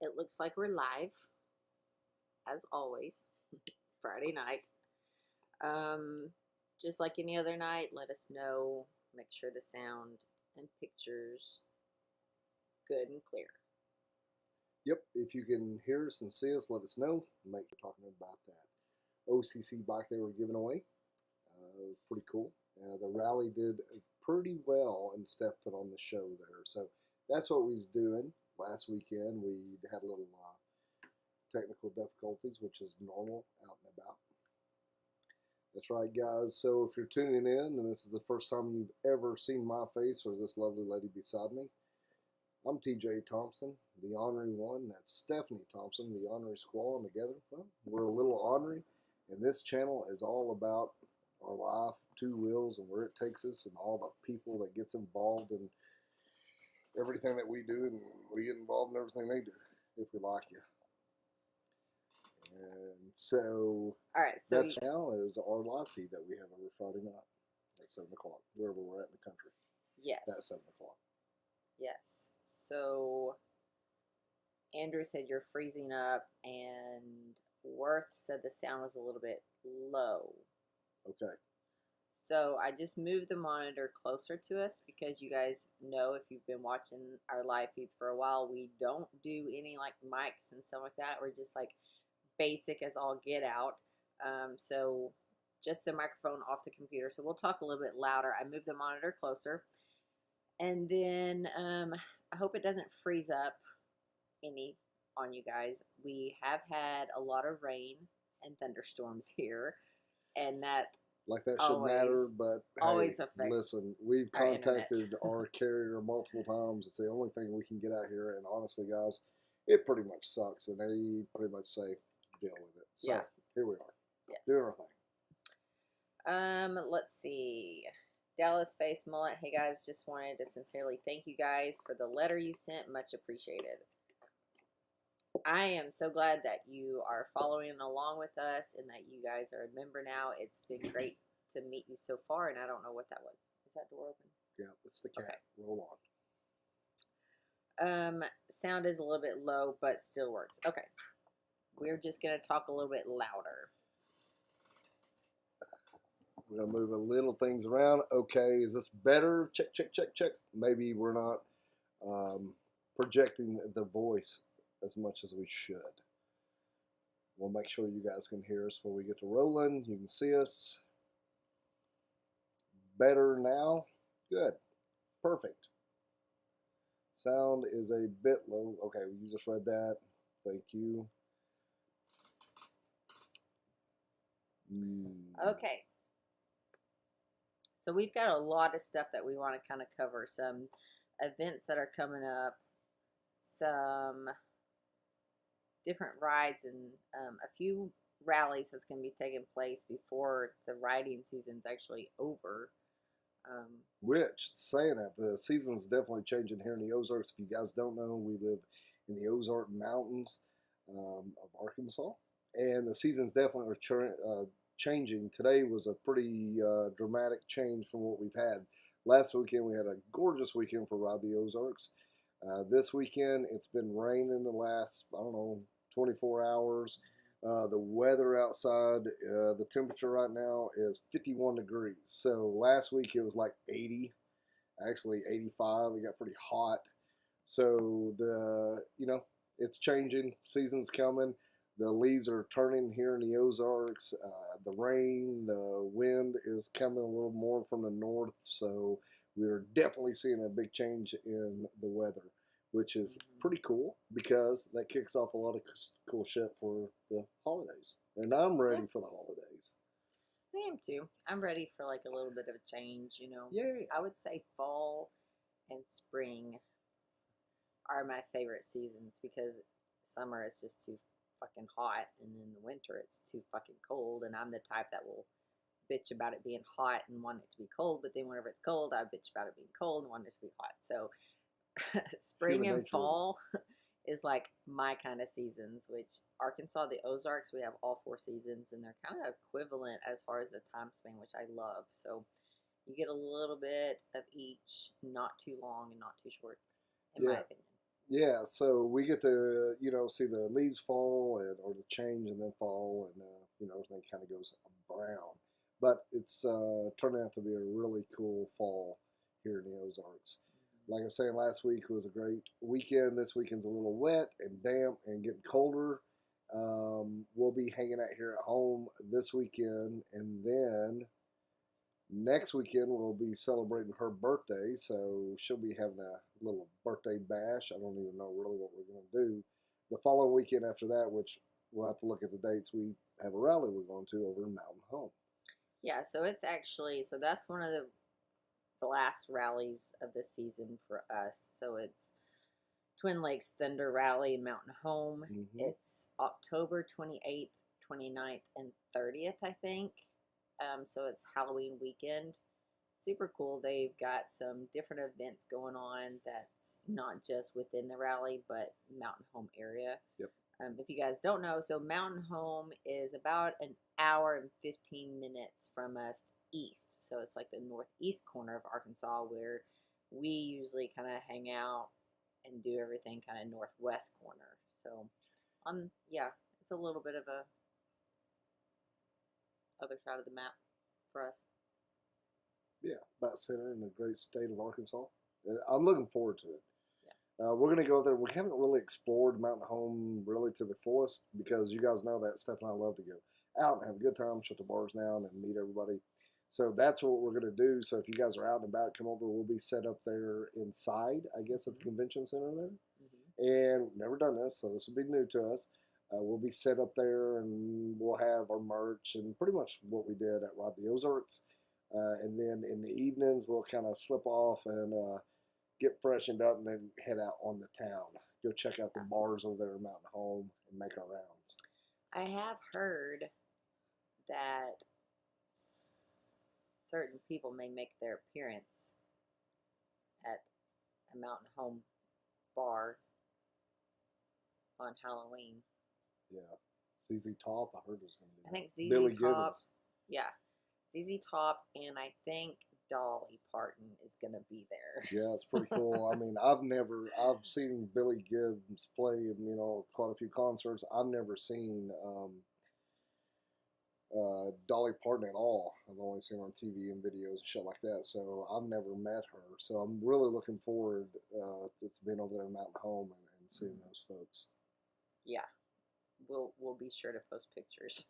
It looks like we're live, as always, Friday night. Just like any other night, let us know. Make sure the sound and pictures good and clear. Yep, if you can hear us and see us, let us know. Make sure talking about that OCC bike they were giving away. Pretty cool. The rally did pretty well, and Steph put on the show there. So that's what we was doing last weekend. We had a little technical difficulties, which is normal out and about. That's right, guys. So if you're tuning in and this is the first time you've ever seen my face or this lovely lady beside me, I'm TJ Thompson, the Ornery One. That's Stephanie Thompson, the Ornery Squall, and together, well, we're a little ornery. And this channel is all about our life, two wheels, and where it takes us, and all the people that gets involved in everything that we do, and we get involved in everything they do, if we like you. And so, all right, so that now is our live feed that we have every Friday night at 7 o'clock, wherever we're at in the country. Yes. At 7 o'clock. Yes. So Andrew said you're freezing up, and Worth said the sound was a little bit low. Okay. So I just moved the monitor closer to us because you guys know, if you've been watching our live feeds for a while, we don't do any like mics and stuff like that. We're just like basic as all get out. So just the microphone off the computer. So we'll talk a little bit louder. I moved the monitor closer. And then I hope it doesn't freeze up any on you guys. We have had a lot of rain and thunderstorms here, and that like that should matter, but always hey, affects. Listen, we've our contacted our carrier multiple times. It's the only thing we can get out here, and honestly, guys, it pretty much sucks, and they pretty much say deal with it. So yeah. Here we are, yes. doing our thing. Let's see. Dallas Face Mullet. Hey guys, just wanted to sincerely thank you guys for the letter you sent. Much appreciated. I am so glad that you are following along with us and that you guys are a member now. It's been great to meet you so far, and I don't know what that was. Is that door open? Yeah, it's the cat. Okay. Roll on. Sound is a little bit low, but still works. Okay. We're just going to talk a little bit louder. We're going to move a little things around. Okay, is this better? Check, check, check, check. Maybe we're not projecting the voice as much as we should. We'll make sure you guys can hear us when we get to rolling. You can see us. Better now? Good. Perfect. Sound is a bit low. Okay, you just read that. Thank you. Okay. So we've got a lot of stuff that we want to kind of cover. Some events that are coming up. Some different rides, and a few rallies that's going to be taking place before the riding season's actually over. Which, saying that, the season's definitely changing here in the Ozarks. If you guys don't know, we live in the Ozark Mountains of Arkansas, and the season's definitely changing. Today was a pretty dramatic change from what we've had. Last weekend, we had a gorgeous weekend for Ride the Ozarks. This weekend, it's been raining the last, 24 hours. The weather outside, the temperature right now is 51 degrees. So last week it was like 80, actually 85. It got pretty hot. So it's changing. Season's coming. The leaves are turning here in the Ozarks. The rain, the wind is coming a little more from the north. So we're definitely seeing a big change in the weather, which is pretty cool because that kicks off a lot of cool shit for the holidays. And I'm ready for the holidays. I am too. I'm ready for like a little bit of a change, Yeah. I would say fall and spring are my favorite seasons because summer is just too fucking hot, and then the winter it's too fucking cold, and I'm the type that will bitch about it being hot and want it to be cold, but then whenever it's cold, I bitch about it being cold and want it to be hot. So spring and fall is like my kind of seasons, which Arkansas, the Ozarks, we have all 4 seasons, and they're kind of equivalent as far as the time span, which I love. So you get a little bit of each, not too long and not too short, in my opinion. Yeah, so we get to, see the leaves fall or the change and then fall and, everything kind of goes brown. But it's turning out to be a really cool fall here in the Ozarks. Like I was saying, last week was a great weekend. This weekend's a little wet and damp and getting colder. We'll be hanging out here at home this weekend, and then next weekend we'll be celebrating her birthday, so she'll be having a little birthday bash. I don't even know really what we're going to do. The following weekend after that, which we'll have to look at the dates, we have a rally we're going to over in Mountain Home. Yeah, so it's actually, so that's one of the last rallies of the season for us. So it's Twin Lakes Thunder Rally in Mountain Home. Mm-hmm. It's October 28th, 29th, and 30th, I think. So it's Halloween weekend. Super cool. They've got some different events going on that's not just within the rally, but Mountain Home area. Yep. If you guys don't know, so Mountain Home is about an hour and 15 minutes from us east. So it's like the northeast corner of Arkansas where we usually kind of hang out and do everything kind of northwest corner. So it's a little bit of a other side of the map for us. Yeah, about center in the great state of Arkansas. I'm looking forward to it. Yeah. We're going to go there. We haven't really explored Mountain Home really to the fullest because you guys know that Steph and I love to go out and have a good time, shut the bars down, and meet everybody. So that's what we're going to do. So if you guys are out and about, come over. We'll be set up there inside, I guess, at the convention center there. Mm-hmm. And we've never done this, so this will be new to us. We'll be set up there, and we'll have our merch and pretty much what we did at Ride the Ozarks. And then in the evenings, we'll kind of slip off and get freshened up and then head out on the town. Go check out the bars over there in Mountain Home and make our rounds. I have heard that certain people may make their appearance at a Mountain Home bar on Halloween. Yeah. ZZ Top, I heard was going to be. I think ZZ Billy Top. Gibbons. Yeah. ZZ Top, and I think Dolly Parton is going to be there. Yeah, it's pretty cool. I mean, I've seen Billy Gibbons play in, quite a few concerts. I've never seen Dolly Parton at all. I've only seen her on TV and videos and shit like that, so I've never met her. So I'm really looking forward to being over there in Mountain Home and seeing those folks. Yeah. We'll be sure to post pictures.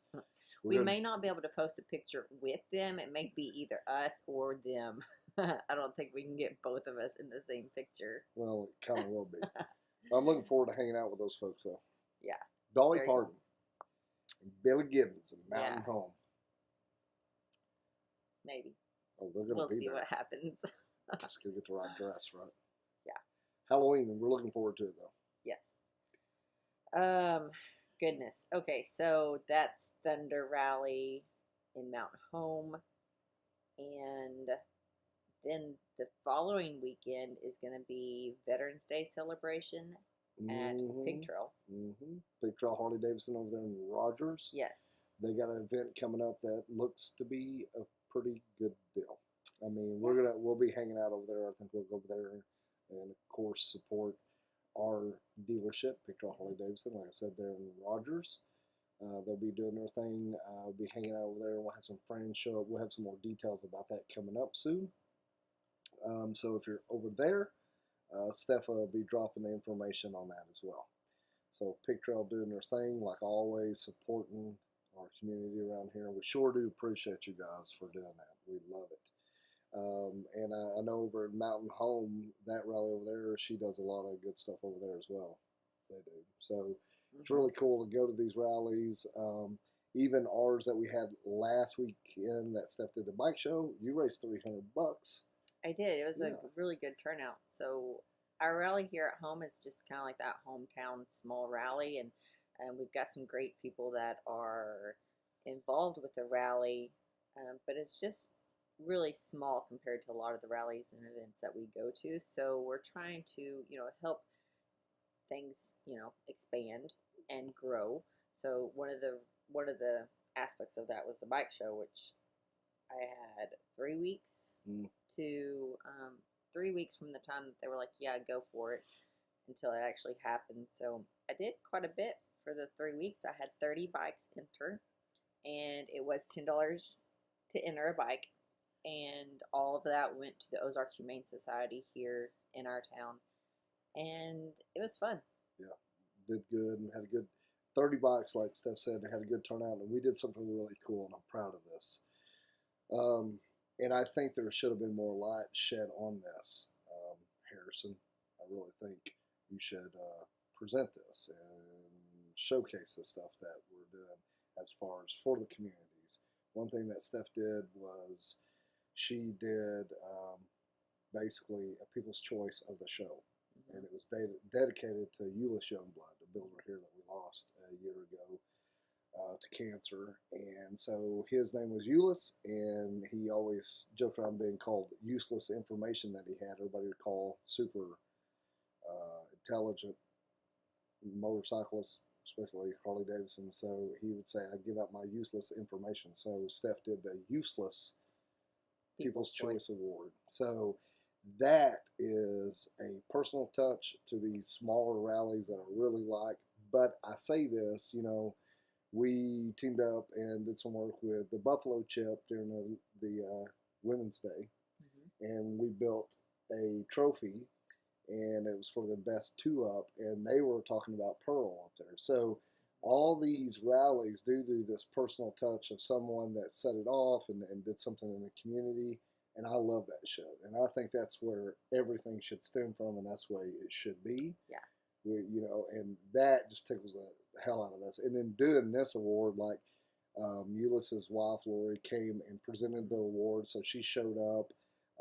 We may not be able to post a picture with them. It may be either us or them. I don't think we can get both of us in the same picture. Well, it kind of will be. I'm looking forward to hanging out with those folks, though. Yeah. Dolly Parton. Cool. Billy Gibbons and Mountain Home. Maybe. Oh, they're going to be We'll see there. what happens. Just going to get the right dress, right? Yeah. Halloween, and we're looking forward to it, though. Yes. Goodness. Okay, so that's Thunder Rally in Mountain Home. And then the following weekend is going to be Veterans Day celebration at Pig Trail. Mm-hmm. Pig Trail Harley-Davidson over there in Rogers. Yes. They got an event coming up that looks to be a pretty good deal. I mean, we'll be hanging out over there. I think we'll go over there and, of course, support our dealership, Pig Trail Harley-Davidson. Like I said, they're in Rogers. They'll be doing their thing. We'll be hanging out over there, and we'll have some friends show up. We'll have some more details about that coming up soon. So if you're over there, Steph will be dropping the information on that as well. So Pig Trail doing their thing, like always, supporting our community around here. We sure do appreciate you guys for doing that. We love it. And I know over at Mountain Home, that rally over there, she does a lot of good stuff over there as well. They do. So it's really cool to go to these rallies. Even ours that we had last weekend that Steph did the bike show, you raised $300. I did. It was a really good turnout. So our rally here at home is just kind of like that hometown small rally, and we've got some great people that are involved with the rally, but it's just really small compared to a lot of the rallies and events that we go to. So we're trying to, help things, expand and grow. So one of the aspects of that was the bike show, which I had 3 weeks to 3 weeks from the time that they were like, yeah, go for it, until it actually happened. So I did quite a bit for the 3 weeks. I had 30 bikes enter, and it was $10 to enter a bike. And all of that went to the Ozark Humane Society here in our town. And it was fun. Yeah, did good and had a good 30 bikes, like Steph said. They had a good turnout, and we did something really cool, and I'm proud of this. And I think there should have been more light shed on this. Harrison, I really think you should present this and showcase the stuff that we're doing as far as for the communities. One thing that Steph did was she did basically a People's Choice of the show. And it was dedicated to Euless Youngblood, the builder here that we lost a year ago to cancer. And so his name was Euless, and he always joked around being called useless information that he had. Everybody would call super intelligent motorcyclists, especially Harley-Davidson. So he would say, I give out my useless information. So Steph did the Useless People's Choice Award. So that is a personal touch to these smaller rallies that I really like. But I say this, we teamed up and did some work with the Buffalo Chip during the Women's Day. And we built a trophy, and it was for the best two-up, and they were talking about Pearl up there. So all these rallies do this personal touch of someone that set it off and did something in the community. And I love that shit. And I think that's where everything should stem from, and that's the way it should be. Yeah. And that just tickles the hell out of us. And then doing this award, like Ulyss's wife, Lori, came and presented the award. So she showed up,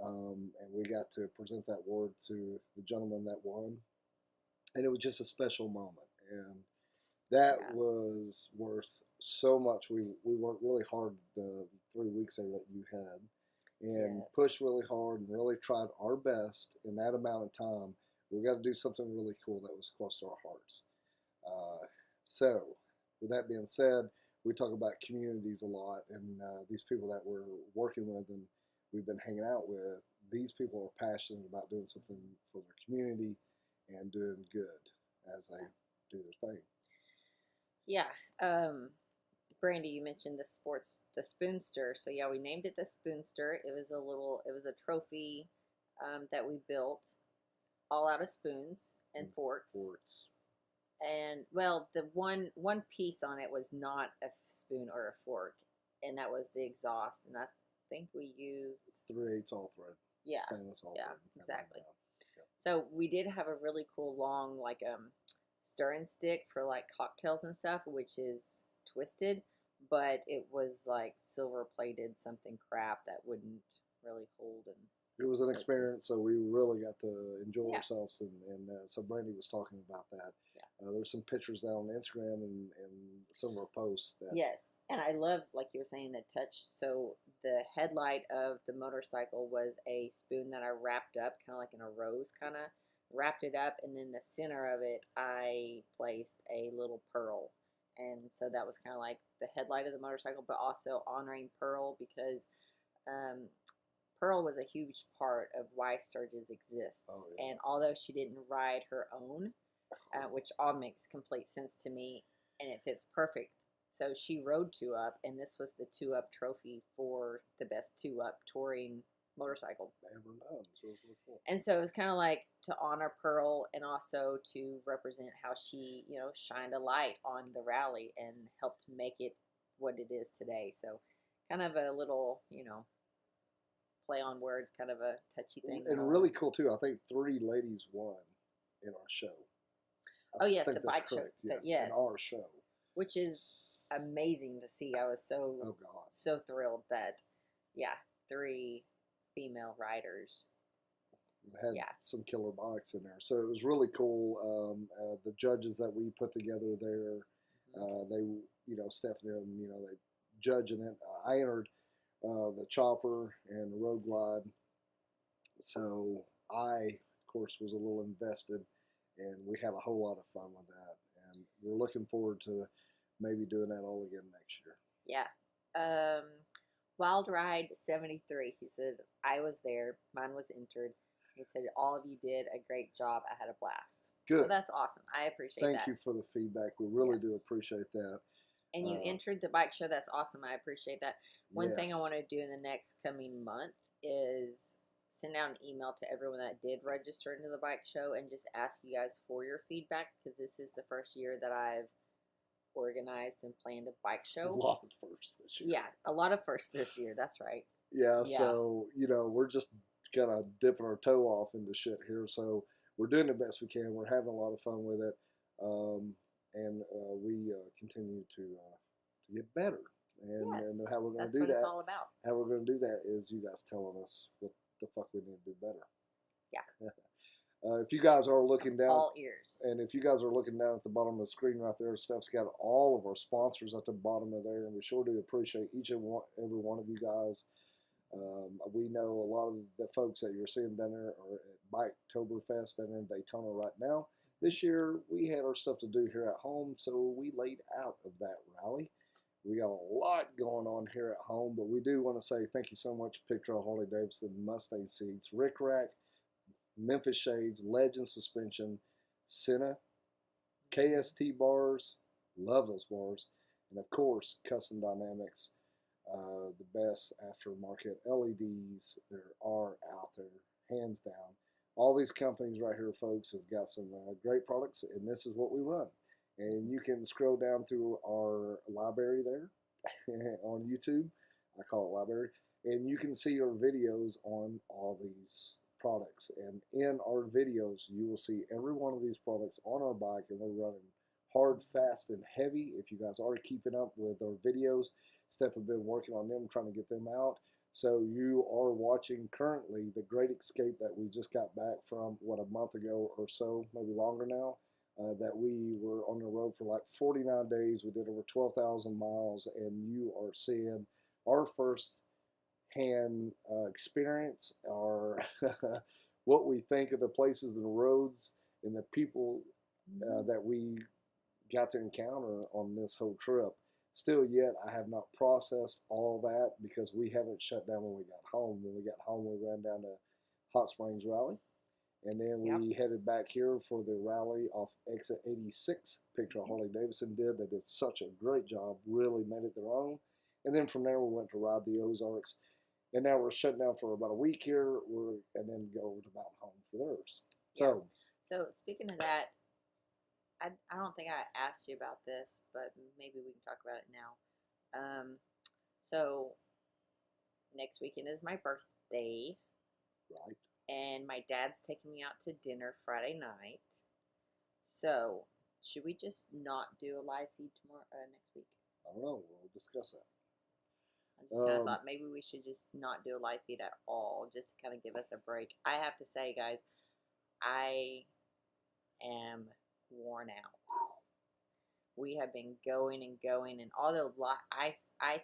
and we got to present that award to the gentleman that won. And it was just a special moment. And that was worth so much. We worked really hard the 3 weeks there that you had. And pushed really hard and really tried our best in that amount of time. We got to do something really cool that was close to our hearts. So, with that being said, we talk about communities a lot, and these people that we're working with and we've been hanging out with, these people are passionate about doing something for their community and doing good as they do their thing. Yeah. Brandy, you mentioned the Spoonster. So yeah, we named it the Spoonster. It was a trophy that we built all out of spoons and forks. And well, the one piece on it was not a spoon or a fork, and that was the exhaust. And I think we used 3/8 all thread. Yeah. Stainless all thread. Exactly. Yeah. So we did have a really cool long stirring stick for like cocktails and stuff, which is twisted, but it was like silver plated something crap that wouldn't really hold. And it was an experience, so we really got to enjoy ourselves, and so Brandy was talking about that. There's some pictures out on Instagram and some of our posts. Yes, and I love, like you were saying, the touch. So the headlight of the motorcycle was a spoon that I wrapped up kind of like in a rose, wrapped it up, and then the center of it I placed a little pearl. And so that was kind of like the headlight of the motorcycle, but also honoring Pearl, because Pearl was a huge part of why Sturgis exists. And although she didn't ride her own, which all makes complete sense to me, and it fits perfect. So she rode 2-up, and this was the 2-up trophy for the best 2-up touring motorcycle ever done. So it was really cool. And so it was kind of like to honor Pearl, and also to represent how she, shined a light on the rally and helped make it what it is today. So kind of a little, play on words, kind of a touchy thing. And really cool too. I think 3 ladies won in our show. Yes, the bike show. Yes, in our show. Which is amazing to see. I was so thrilled that, 3 female riders. Had some killer bikes in there. So it was really cool. The judges that we put together there, they, Steph and them, they judging it. I entered the chopper and the road glide. So I, of course, was a little invested, and we had a whole lot of fun with that. And we're looking forward to maybe doing that all again next year. Yeah. Wild Ride 73. He said, I was there. Mine was entered. He said all of you did a great job. I had a blast. Good. So that's awesome. I appreciate that. Thank you for the feedback. We really Yes. do appreciate that. And you entered the bike show. That's awesome. I appreciate that. One thing I Yes. want to do in the next coming month is send out an email to everyone that did register into the bike show and just ask you guys for your feedback, because this is the first year that I've organized and planned a bike show. A lot of firsts this year. Yeah, a lot of firsts this year. That's right. Yeah, Yeah. so, we're just kind of dipping our toe off into shit here. So we're doing the best we can. We're having a lot of fun with it. And we continue to get better. And, Yes, and how we're going that's to do what it's that, all about. how we're going to do that is you guys telling us what the fuck we need to do better. Yeah. If you guys are looking down, All ears. and if you guys are looking down at the bottom of the screen right there, Steph's got all of our sponsors at the bottom of there, and we sure do appreciate each and every one of you guys. We know a lot of the folks that you're seeing down there are at Biketoberfest down there in Daytona right now. This year, we had our stuff to do here at home, so we laid out of that rally. We got a lot going on here at home, but we do want to say thank you so much, Pig Trail Harley-Davidson, Mustang Seats, Rick Rack, Memphis Shades, Legend Suspension, Senna, KST bars, love those bars, and of course, Custom Dynamics, the best aftermarket LEDs there are out there, hands down. All these companies right here, folks, have got some great products, and this is what we run. And you can scroll down through our library there on YouTube. I call it library. And you can see our videos on all these products. And in our videos, you will see every one of these products on our bike, and we're running hard, fast, and heavy. If you guys are keeping up with our videos, Steph have been working on them, trying to get them out. So you are watching currently the Great Escape that we just got back from, a month ago or so, maybe longer now, that we were on the road for like 49 days. We did over 12,000 miles, and you are seeing our first hand experience, or what we think of the places and the roads and the people that we got to encounter on this whole trip. Still yet, I have not processed all that because we haven't shut down when we got home. When we got home, we ran down to Hot Springs Rally. And then we headed back here for the rally off exit 86. Pig Trail Harley-Davidson did. They did such a great job, really made it their own. And then from there, we went to ride the Ozarks. And now we're shut down for about a week here, and then go over to Mountain Home for theirs. So, speaking of that, I don't think I asked you about this, but maybe we can talk about it now. So next weekend is my birthday. Right. And my dad's taking me out to dinner Friday night. So should we just not do a live feed tomorrow next week? I don't know. We'll discuss that. I just kind of thought maybe we should just not do a live feed at all, just to kind of give us a break. I have to say, guys, I am worn out. We have been going and going, and although I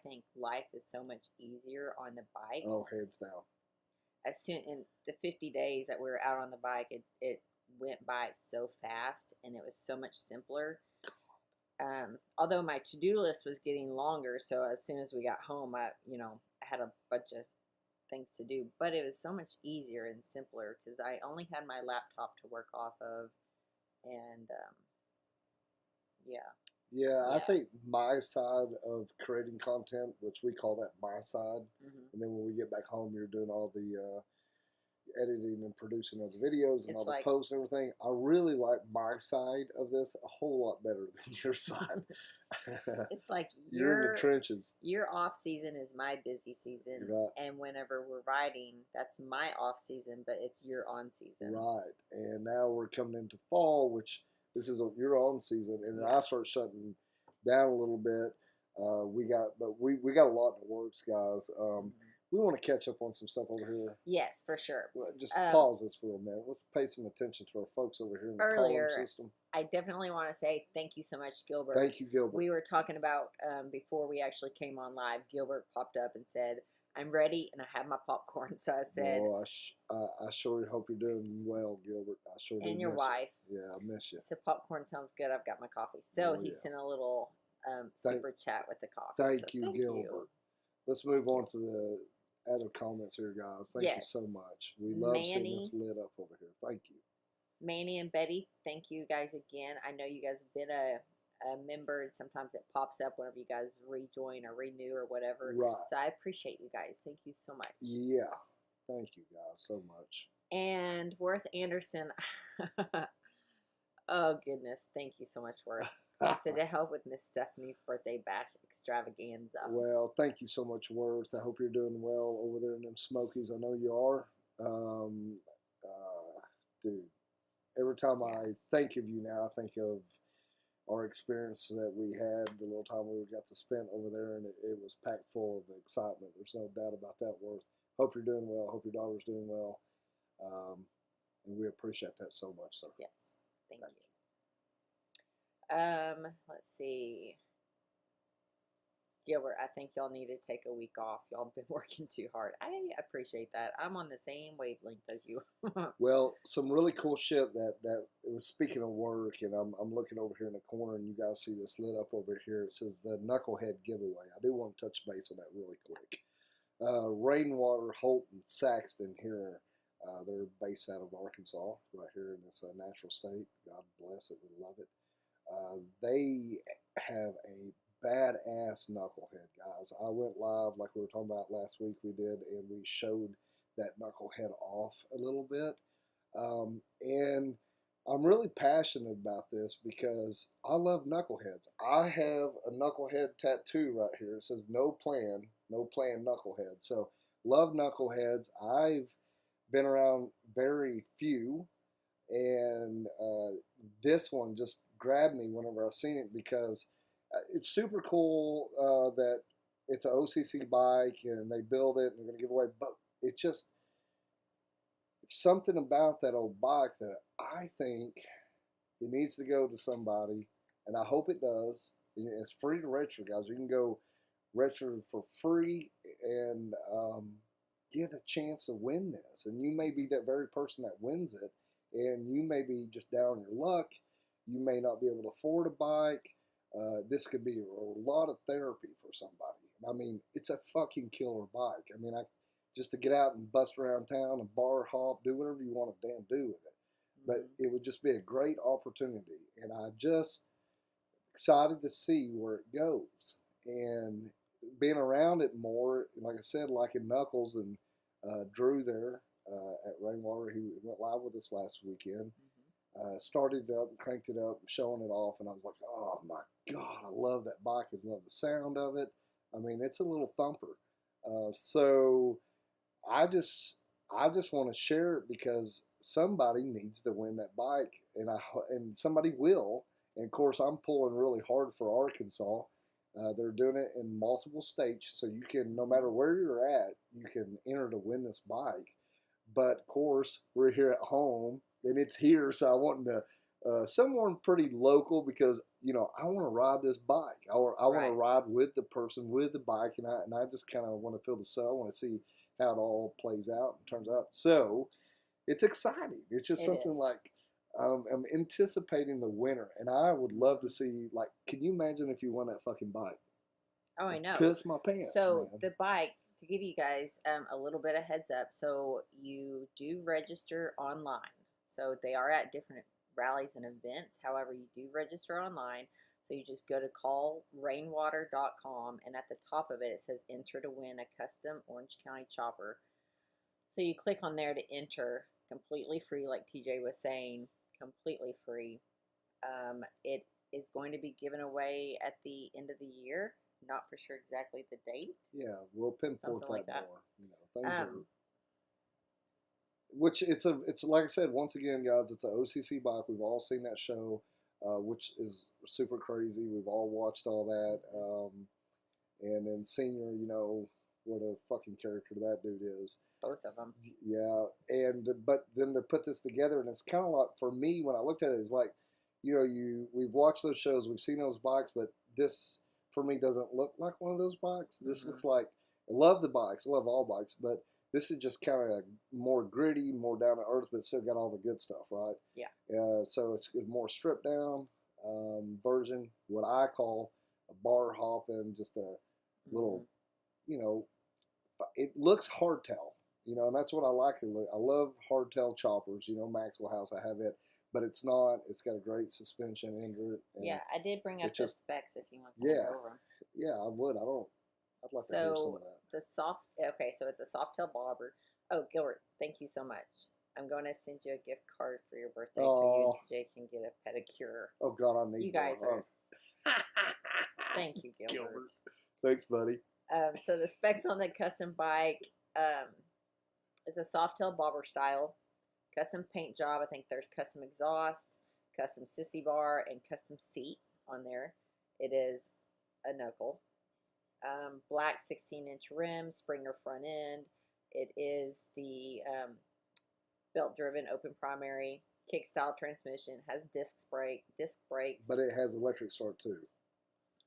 think life is so much easier on the bike. Oh, hands down. As soon in the 50 days that we were out on the bike, it went by so fast, and it was so much simpler. Although my to-do list was getting longer, so as soon as we got home, I had a bunch of things to do, but it was so much easier and simpler because I only had my laptop to work off of, and Yeah, I think my side of creating content, which we call that my side, and then when we get back home, you're doing all the editing and producing of the videos and all the posts and everything. I really like my side of this a whole lot better than your side. It's like you're in the trenches. Your off season is my busy season, right. And whenever we're riding, that's my off season, but it's your on season. Right, and now we're coming into fall, which this is your on season, and then I start shutting down a little bit. We got a lot in the works, guys. We want to catch up on some stuff over here. Yes, for sure. Just pause this for a minute. Let's pay some attention to our folks over here in the column system. I definitely want to say thank you so much, Gilbert. Thank you, Gilbert. We were talking about, before we actually came on live, Gilbert popped up and said, I'm ready and I have my popcorn. So I said... Well, I sure hope you're doing well, Gilbert. I sure do. And your wife. You. Yeah, I miss you. So popcorn sounds good. I've got my coffee. So he sent a little super chat with the coffee. Thank you, Gilbert. Let's move on to other comments here, guys. Thank you Yes. so much. We love seeing Manny. this lit up over here. Thank you. Manny and Betty, thank you guys again. I know you guys have been a member, and sometimes it pops up whenever you guys rejoin or renew or whatever. Right. So I appreciate you guys. Thank you so much. Yeah. Thank you, guys, so much. And Worth Anderson. Oh, goodness. Thank you so much, Worth. He said to help with Miss Stephanie's birthday bash extravaganza. Well, thank you so much, Worth. I hope you're doing well over there in them Smokies. I know you are. Dude, every time I think of you now, I think of our experience that we had, the little time we got to spend over there, and it was packed full of excitement. There's no doubt about that, Worth. Hope you're doing well. Hope your daughter's doing well. And we appreciate that so much, sir. Yes, thank you. Let's see. Gilbert, I think y'all need to take a week off. Y'all have been working too hard. I appreciate that. I'm on the same wavelength as you. Well, some really cool shit that it was, speaking of work, and I'm looking over here in the corner, and you guys see this lit up over here. It says the Knucklehead giveaway. I do want to touch base on that really quick. Rainwater, Holt, and Saxton here. They're based out of Arkansas, right here in this natural state. God bless it. We love it. They have a badass knucklehead, guys. I went live like we were talking about last week. We did, and we showed that knucklehead off a little bit. And I'm really passionate about this because I love knuckleheads. I have a knucklehead tattoo right here. It says no plan knucklehead. So love knuckleheads. I've been around very few, and this one just grabbed me whenever I seen it because it's super cool that it's an OCC bike and they build it and they're going to give away, but it's something about that old bike that I think it needs to go to somebody, and I hope it does. It's free to register, guys. You can go register for free and get a chance to win this, and you may be that very person that wins it, and you may be just down on your luck. You may not be able to afford a bike. This could be a lot of therapy for somebody. I mean, it's a fucking killer bike. I mean, just to get out and bust around town and bar hop, do whatever you want to damn do with it. But it would just be a great opportunity, and I just excited to see where it goes. And being around it more, like I said, liking Knuckles and Drew there at Rainwater, who went live with us last weekend. Started it up and cranked it up and showing it off, and I was like, oh my God, I love that bike. I love the sound of it. I mean, it's a little thumper. So I just want to share it because somebody needs to win that bike, and somebody will. And of course, I'm pulling really hard for Arkansas. They're doing it in multiple states, so you can, no matter where you're at, you can enter to win this bike. But of course, we're here at home, and it's here, so I want to someone pretty local because I want to ride this bike. I want to ride with the person with the bike, and I just kind of want to feel the sun. I want to see how it all plays out and turns out. So it's exciting. It's just something like I'm anticipating the winner, and I would love to see. Like, can you imagine if you won that fucking bike? Oh, I know. Piss my pants. So man. the bike, to give you guys a little bit of heads up, so you do register online. So they are at different rallies and events. However, you do register online. So you just go to callrainwater.com, and at the top of it, it says enter to win a custom Orange County chopper. So you click on there to enter, completely free, like TJ was saying, completely free. It is going to be given away at the end of the year. Not for sure exactly the date. Yeah, we'll pinpoint like that more. Things are, which it's like I said, once again, guys, it's an OCC bike. We've all seen that show, which is super crazy. We've all watched all that. And then Senior, what a fucking character that dude is. Both of them. Yeah, but then to put this together, and it's kind of like, for me, when I looked at it, it's like, we've watched those shows, we've seen those bikes, but this, for me, doesn't look like one of those bikes. This looks like, I love the bikes, I love all bikes, but this is just kind of more gritty, more down to earth, but still got all the good stuff, right? Yeah. So it's a more stripped down version, what I call a bar hopping, just a little, it looks hardtail, you know, and that's what I like. I love hardtail choppers. You know, Maxwell House, I have it, but it's not. It's got a great suspension under it. Yeah, I did bring up the specs if you want to yeah, go over them. Yeah, I would. I'd like to hear some of that. The soft, okay, so it's a soft tail bobber. Oh, Gilbert, thank you so much. I'm going to send you a gift card for your birthday so you and TJ can get a pedicure. Oh, God, I need you guys are. Thank you, Gilbert. Thanks, buddy. So the specs on the custom bike, it's a soft tail bobber style, custom paint job. I think there's custom exhaust, custom sissy bar, and custom seat on there. It is a knuckle. Black 16-inch rim, Springer front end. It is the belt-driven open primary, kick-style transmission. Has disc brakes. But it has electric start too.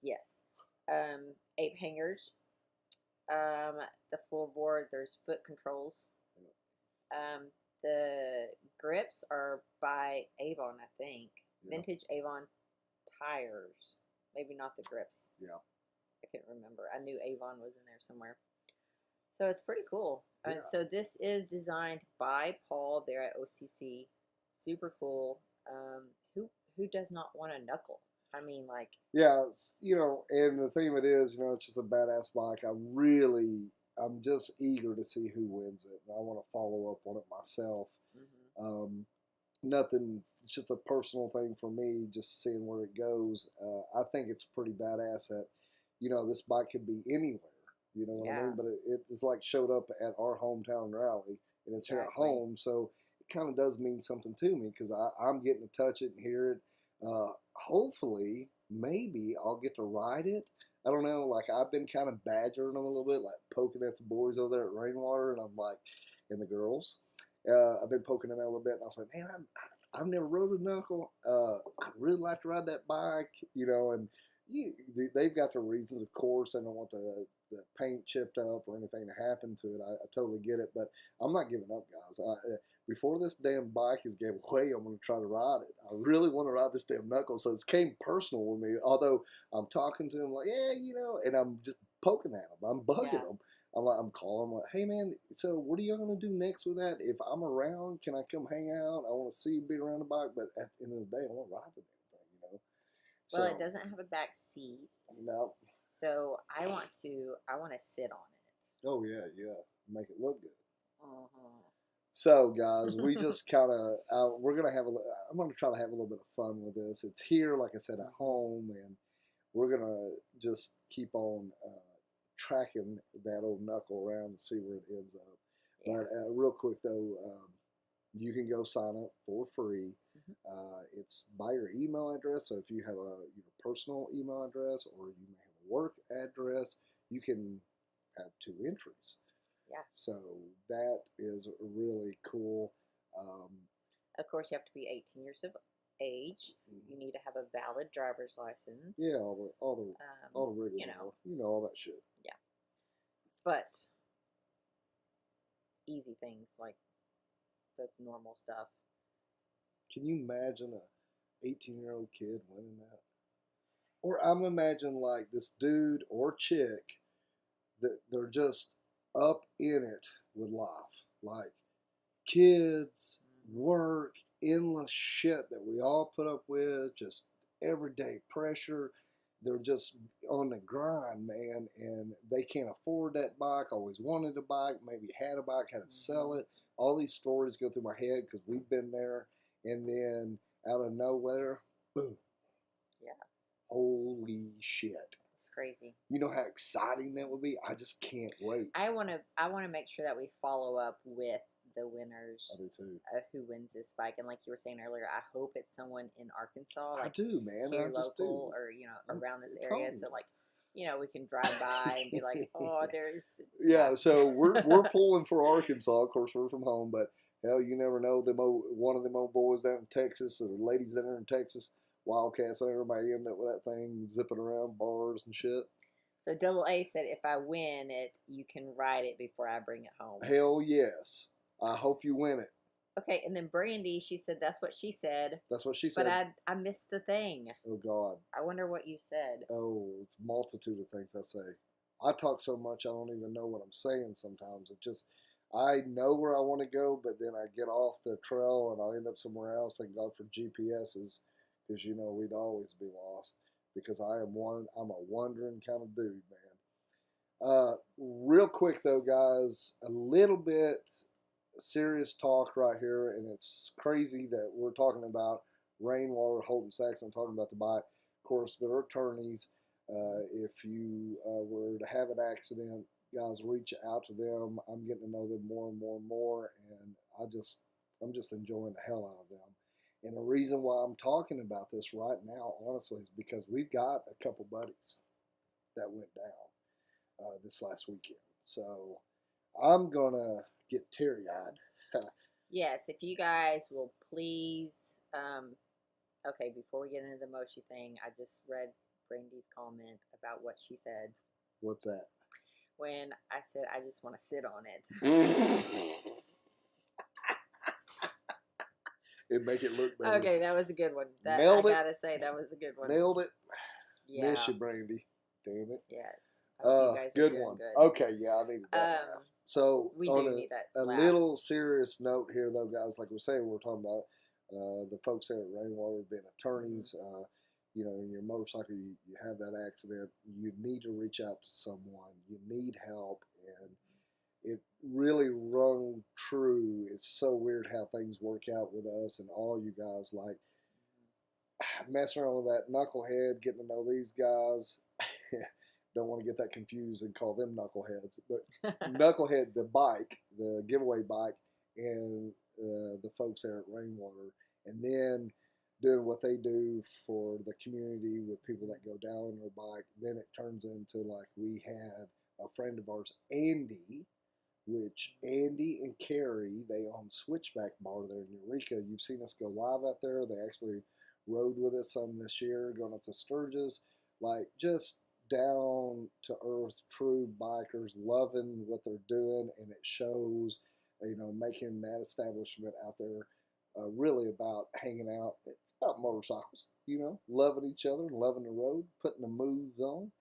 Yes. 8 hangers. The floorboard, there's foot controls. The grips are by Avon, I think. Yeah. Vintage Avon tires. Maybe not the grips. Yeah. I can't remember. I knew Avon was in there somewhere. So it's pretty cool. Yeah. So this is designed by Paul there at OCC. Super cool. Who does not want a knuckle? I mean, like... Yeah, you know, and the thing of it is, you know, it's just a badass bike. I'm just eager to see who wins it. And I want to follow up on it myself. Mm-hmm. Nothing, it's just a personal thing for me, just seeing where it goes. I think it's pretty badass that, you know, this bike could be anywhere. You know what I mean? But it's like showed up at our hometown rally, and it's here at home. So it kind of does mean something to me because I'm getting to touch it and hear it. Hopefully, maybe I'll get to ride it. I don't know. Like, I've been kind of badgering them a little bit, like poking at the boys over there at Rainwater, and I'm like, and the girls. I've been poking them out a little bit, and I was like, man, I've never rode a knuckle. I'd really like to ride that bike, you know, and they've got their reasons, of course. They don't want the paint chipped up or anything to happen to it. I totally get it, but I'm not giving up, guys. Before this damn bike is given away, I'm going to try to ride it. I really want to ride this damn knuckle, so it's came personal with me, although I'm talking to them like, yeah, you know, and I'm just poking at them. I'm bugging them. I'm calling them like, hey, man, so what are you going to do next with that? If I'm around, can I come hang out? I want to see you be around the bike, but at the end of the day, I want to ride the damn thing, you know? Well, it doesn't have a back seat. No. So I want to sit on it. Oh, yeah. Make it look good. Uh-huh. So, guys, we just kind of, I'm going to try to have a little bit of fun with this. It's here, like I said, at home, and we're going to just keep on tracking that old knuckle around and see where it ends up. Yeah. But real quick, though, you can go sign up for free. Mm-hmm. It's by your email address. So if you have your personal email address or you may have a work address, you can have 2 entries. Yeah. So that is really cool. Of course, you have to be 18 years of age. Mm-hmm. You need to have a valid driver's license. Yeah, all the regular, all that shit. Yeah. But easy things like that's normal stuff. Can you imagine a 18-year-old kid winning that? Or I'm imagining like this dude or chick that they're just up in it with life. Like kids, work, endless shit that we all put up with, just everyday pressure. They're just on the grind, man, and they can't afford that bike. Always wanted a bike, maybe had a bike, had to sell it. All these stories go through my head because we've been there. And then out of nowhere, boom. Yeah. Holy shit. It's crazy. You know how exciting that would be? I just can't wait. I want to make sure that we follow up with the winners. I do too. Who wins this bike? And like you were saying earlier, I hope it's someone in Arkansas. Like I do, man. Here I just local, do. Or around this area. So like, we can drive by and be like, oh, there's. Yeah. So we're pulling for Arkansas. Of course, we're from home, but hell, you never know. One of them old boys down in Texas or ladies down there in Texas, Wildcats, everybody end up with that thing zipping around bars and shit. So Double A said, if I win it, you can ride it before I bring it home. Hell yes. I hope you win it. Okay, and then Brandy, she said that's what she said. That's what she said. But I missed the thing. Oh, God. I wonder what you said. Oh, it's a multitude of things I say. I talk so much I don't even know what I'm saying sometimes. It just, I know where I want to go, but then I get off the trail and I'll end up somewhere else. Thank God for GPSs, because we'd always be lost. Because I'm a wandering kind of dude, man. Real quick though, guys, a little bit serious talk right here, and it's crazy that we're talking about Rainwater, Holton Saxon, talking about the bike. Of course, they're attorneys. If you were to have an accident, guys, reach out to them. I'm getting to know them more and more and more, and I'm just enjoying the hell out of them. And the reason why I'm talking about this right now, honestly, is because we've got a couple buddies that went down this last weekend. So I'm gonna get teary-eyed. Yes, if you guys will please. Okay, before we get into the Moshi thing, I just read Brandy's comment about what she said. What's that? When I said I just want to sit on it. It'd make it look better. Okay, that was a good one. That Nailed it. I gotta say, that was a good one. Nailed it. Yeah. Miss you, Brandy. Damn it. Yes. I hope you guys are good doing one. good. Okay, yeah, I needed that laugh. So we on do need that a laugh. little serious note here, though, guys. Like we're saying, we're talking about the folks there at Rainwater being attorneys. In your motorcycle, you have that accident. You need to reach out to someone. You need help, and it really rung true. It's so weird how things work out with us and all you guys. Like messing around with that Knucklehead, getting to know these guys. Don't want to get that confused and call them knuckleheads, but Knucklehead, the bike, the giveaway bike, and the folks there at Rainwater, and then doing what they do for the community with people that go down on their bike. Then it turns into like we had a friend of ours, Andy, which Andy and Carrie, they own Switchback Bar there in Eureka. You've seen us go live out there. They actually rode with us some this year, going up to Sturgis, like just down to earth, true bikers, loving what they're doing, and it shows. Making that establishment out there really about hanging out. It's about motorcycles, loving each other and loving the road, putting the moves on.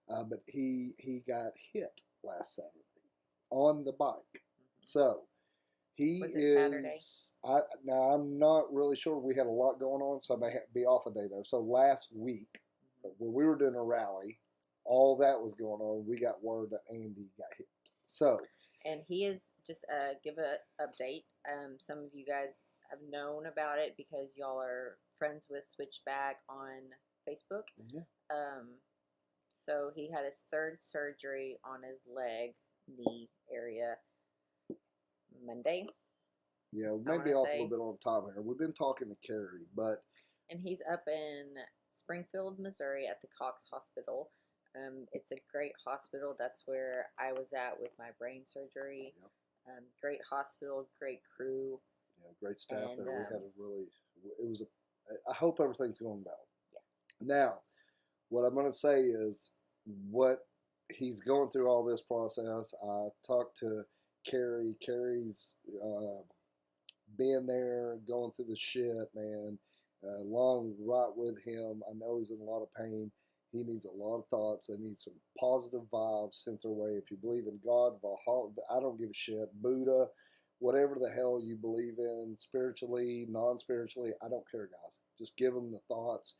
But he got hit last Saturday on the bike. So he Was it is. Now I'm not really sure. We had a lot going on, so I may be off a day there. So last week, when we were doing a rally, all that was going on. We got word that Andy got hit. So. And he is just give a update. Some of you guys have known about it because y'all are friends with Switchback on Facebook. So he had his third surgery on his knee area Monday. Yeah, maybe off a little bit on time here. We've been talking to Carrie, and he's up in Springfield, Missouri at the Cox Hospital. It's a great hospital. That's where I was at with my brain surgery. Yep. Great hospital, great crew. Yeah, great staff there. We had I hope everything's going well. Yeah. Now, what I'm going to say is what he's going through all this process. I talked to Carrie. Carrie's been there, going through the shit, man. Along right with him. I know he's in a lot of pain. He needs a lot of thoughts. They need some positive vibes sent their way. If you believe in God, Valhalla, I don't give a shit. Buddha, whatever the hell you believe in, spiritually, non-spiritually, I don't care, guys. Just give them the thoughts.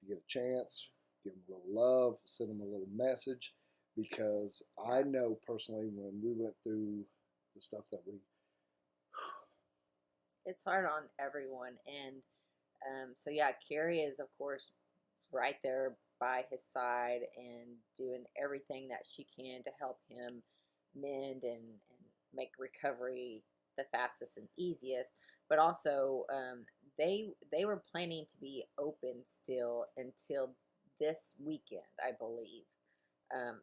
If you get a chance, give them a little love, send them a little message, because I know personally when we went through the stuff that we... It's hard on everyone. And so, yeah, Carrie is, of course, right there by his side and doing everything that she can to help him mend and make recovery the fastest and easiest. But also, they were planning to be open still until this weekend, I believe.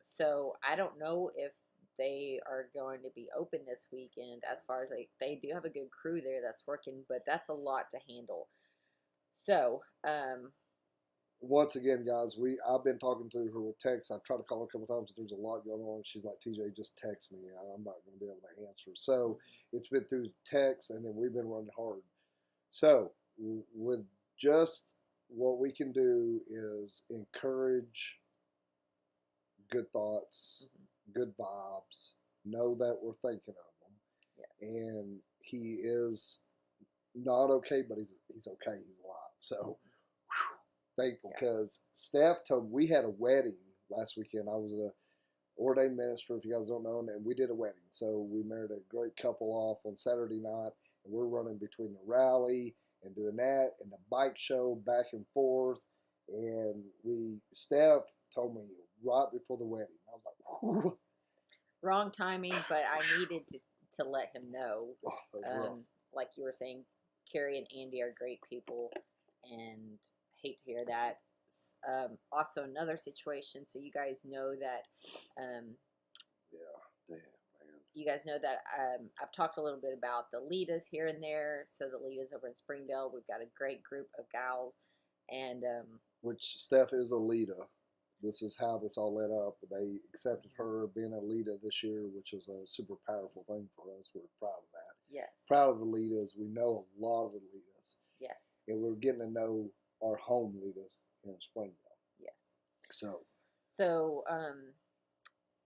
So I don't know if they are going to be open this weekend. As far as they do have a good crew there that's working, but that's a lot to handle. So, once again, guys, I've been talking to her with text. I've tried to call her a couple times, but there's a lot going on. She's like, TJ, just text me. I'm not going to be able to answer. So it's been through text, and then we've been running hard. So with just what we can do is encourage good thoughts, good vibes, know that we're thinking of them. Yes. And he is not okay, but he's okay. He's alive. So thankful, because Steph told me, we had a wedding last weekend. I was a ordained minister, if you guys don't know, and we did a wedding. So we married a great couple off on Saturday night, and we're running between the rally and doing that and the bike show back and forth. And Steph told me right before the wedding. I was like, whew. Wrong timing, but I needed to let him know. Oh, like you were saying, Carrie and Andy are great people, and hate to hear that. Also, another situation, so you guys know that. Yeah, damn, man. You guys know that I've talked a little bit about the Litas here and there. So the Litas over in Springdale, we've got a great group of gals, and which Steph is a Lita. This is how this all led up. They accepted her being a Lita this year, which was a super powerful thing for us. We're proud of that. Yes. Proud of the Litas. We know a lot of the Litas. Yes. And we're getting to know our home Litas here in Springdale. Yes. So,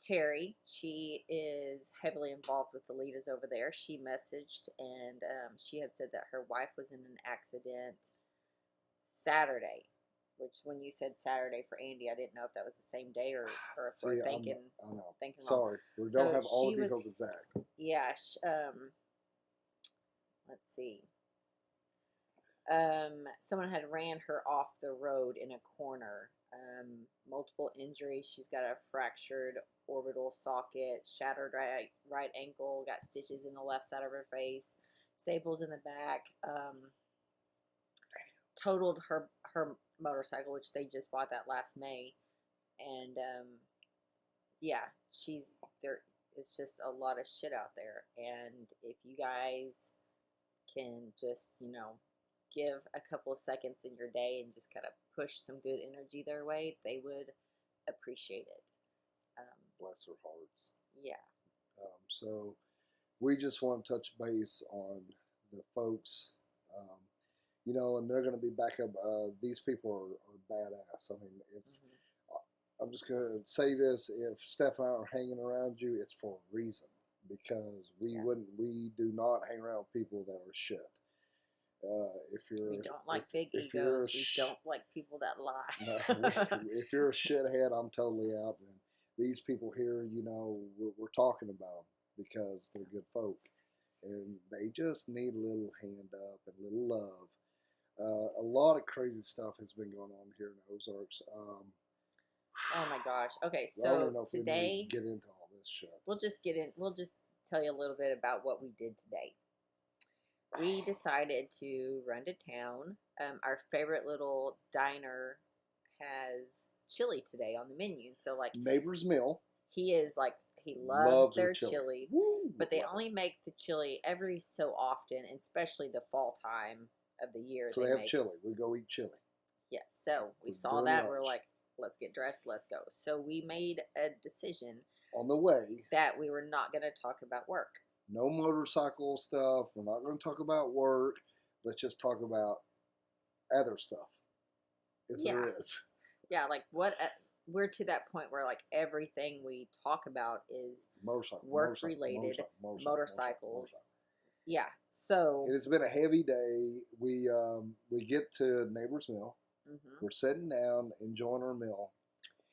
Terry, she is heavily involved with the Litas over there. She messaged, and she had said that her wife was in an accident Saturday. Which, when you said Saturday for Andy, I didn't know if that was the same day or if we're thinking. I know. Thinking sorry, we don't have all the details exact. Yeah. Let's see. Someone had ran her off the road in a corner. Multiple injuries. She's got a fractured orbital socket, shattered right ankle, got stitches in the left side of her face, staples in the back. Totaled her motorcycle, which they just bought that last May, and she's there. It's just a lot of shit out there, and if you guys can just give a couple of seconds in your day and just kind of push some good energy their way, they would appreciate it. Bless their hearts. Yeah. So we just want to touch base on the folks. And they're going to be back up. These people are badass. I mean, if I'm just going to say this, if Steph and I are hanging around you, it's for a reason, because we do not hang around people that are shit. We don't like big egos. We don't like people that lie. If you're a shithead, I'm totally out. And these people here, we're talking about them because they're good folk, and they just need a little hand up and a little love. A lot of crazy stuff has been going on here in the Ozarks. Oh my gosh. Okay, so today, get into all this shit. We'll just tell you a little bit about what we did today. We decided to run to town. Our favorite little diner has chili today on the menu. So Neighbor's Mill. He loves their chili. Woo, but they only make the chili every so often, and especially the fall time of the year. So they have chili. We go eat chili. Yes. So we saw that. We're like, let's get dressed. Let's go. So we made a decision on the way that we were not going to talk about work. No motorcycle stuff. We're not going to talk about work. Let's just talk about other stuff, if there is. Yeah, we're to that point where everything we talk about is work-related, motorcycles. Yeah, so it's been a heavy day. We get to Neighbor's Mill. We're sitting down, enjoying our meal.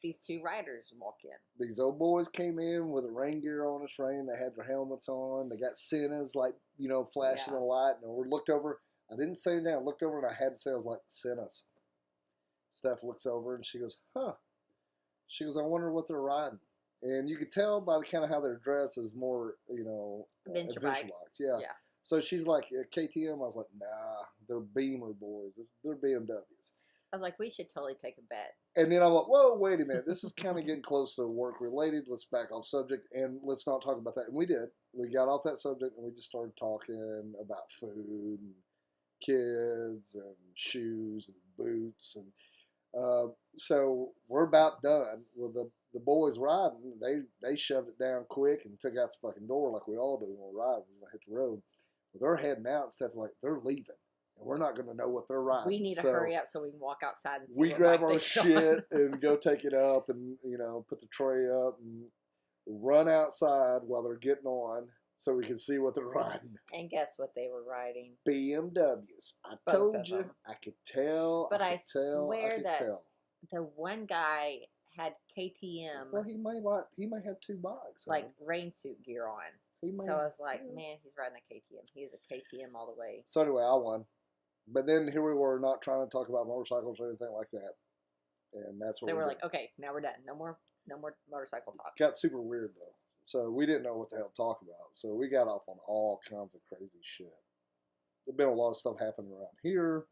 These two riders walk in. These old boys came in with a rain gear on. It's rain. They had their helmets on. They got Sennas, flashing a light. And we looked over. I didn't say anything. I looked over and I had to say, I was like, Sennas. Steph looks over and she goes, huh. She goes, I wonder what they're riding. And you could tell by kind of how they're dressed is more, adventure bike. Yeah. So she's like, KTM? I was like, nah, they're Beamer boys. They're BMWs. I was like, we should totally take a bet. And then I'm like, whoa, wait a minute. This is kind of getting close to work related. Let's back off subject and let's not talk about that. And we did. We got off that subject and we just started talking about food and kids and shoes and boots. And so we're about done with the boys riding. They shoved it down quick and took out the fucking door like we all do when we ride. We're going to hit the road. Well, they're heading out and stuff they're leaving. and we're not going to know what they're riding. We need to hurry up so we can walk outside and see we what grab bike our they shit and go take it up and, put the tray up and run outside while they're getting on so we can see what they're riding. And guess what they were riding? BMWs. I Both told you. them. I could tell. But I swear that the one guy had KTM. Well, he may have 2 bikes. Like rain suit gear on. So I was like, man, he's riding a KTM. He is a KTM all the way. So anyway, I won. But then here we were not trying to talk about motorcycles or anything like that. And that's what we're like, okay, now we're done. No more motorcycle talk. Got super weird though. So we didn't know what the hell to talk about. So we got off on all kinds of crazy shit. There's been a lot of stuff happening around here.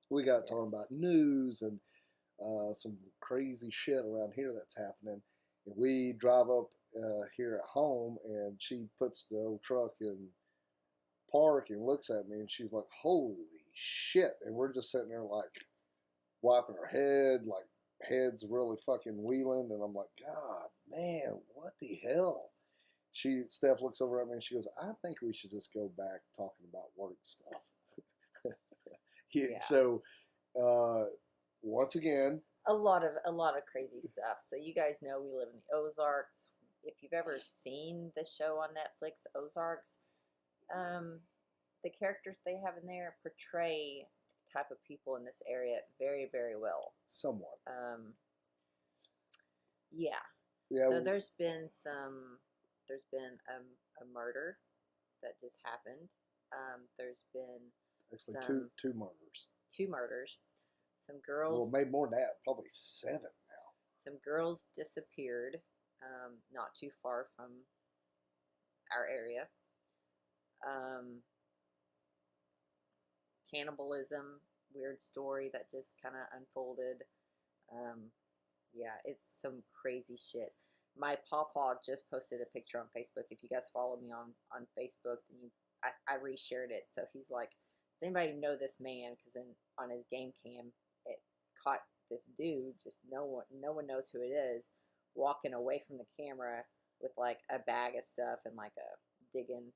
We got talking about news and some crazy shit around here that's happening. And we drive up here at home, and she puts the old truck in park and looks at me, and she's like, holy shit. And we're just sitting there like wiping our head, like head's really fucking wheeling. And I'm like, God, man, what the hell? Steph looks over at me and she goes, I think we should just go back talking about work stuff. Yeah. So, once again, a lot of crazy stuff. So you guys know we live in the Ozarks. If you've ever seen the show on Netflix, Ozarks, the characters they have in there portray the type of people in this area very, very well. Somewhat. Yeah. So there's been a murder that just happened. There's been actually two murders. 2 murders. Some girls. Well, maybe more than that. Probably 7 now. Some girls disappeared, not too far from our area. Cannibalism, weird story that just kind of unfolded. Yeah, it's some crazy shit. My pawpaw just posted a picture on Facebook. If you guys follow me on Facebook, then I reshared it. So he's like, does anybody know this man? Because on his game cam, it caught this dude, just no one knows who it is, walking away from the camera with like a bag of stuff and like a digging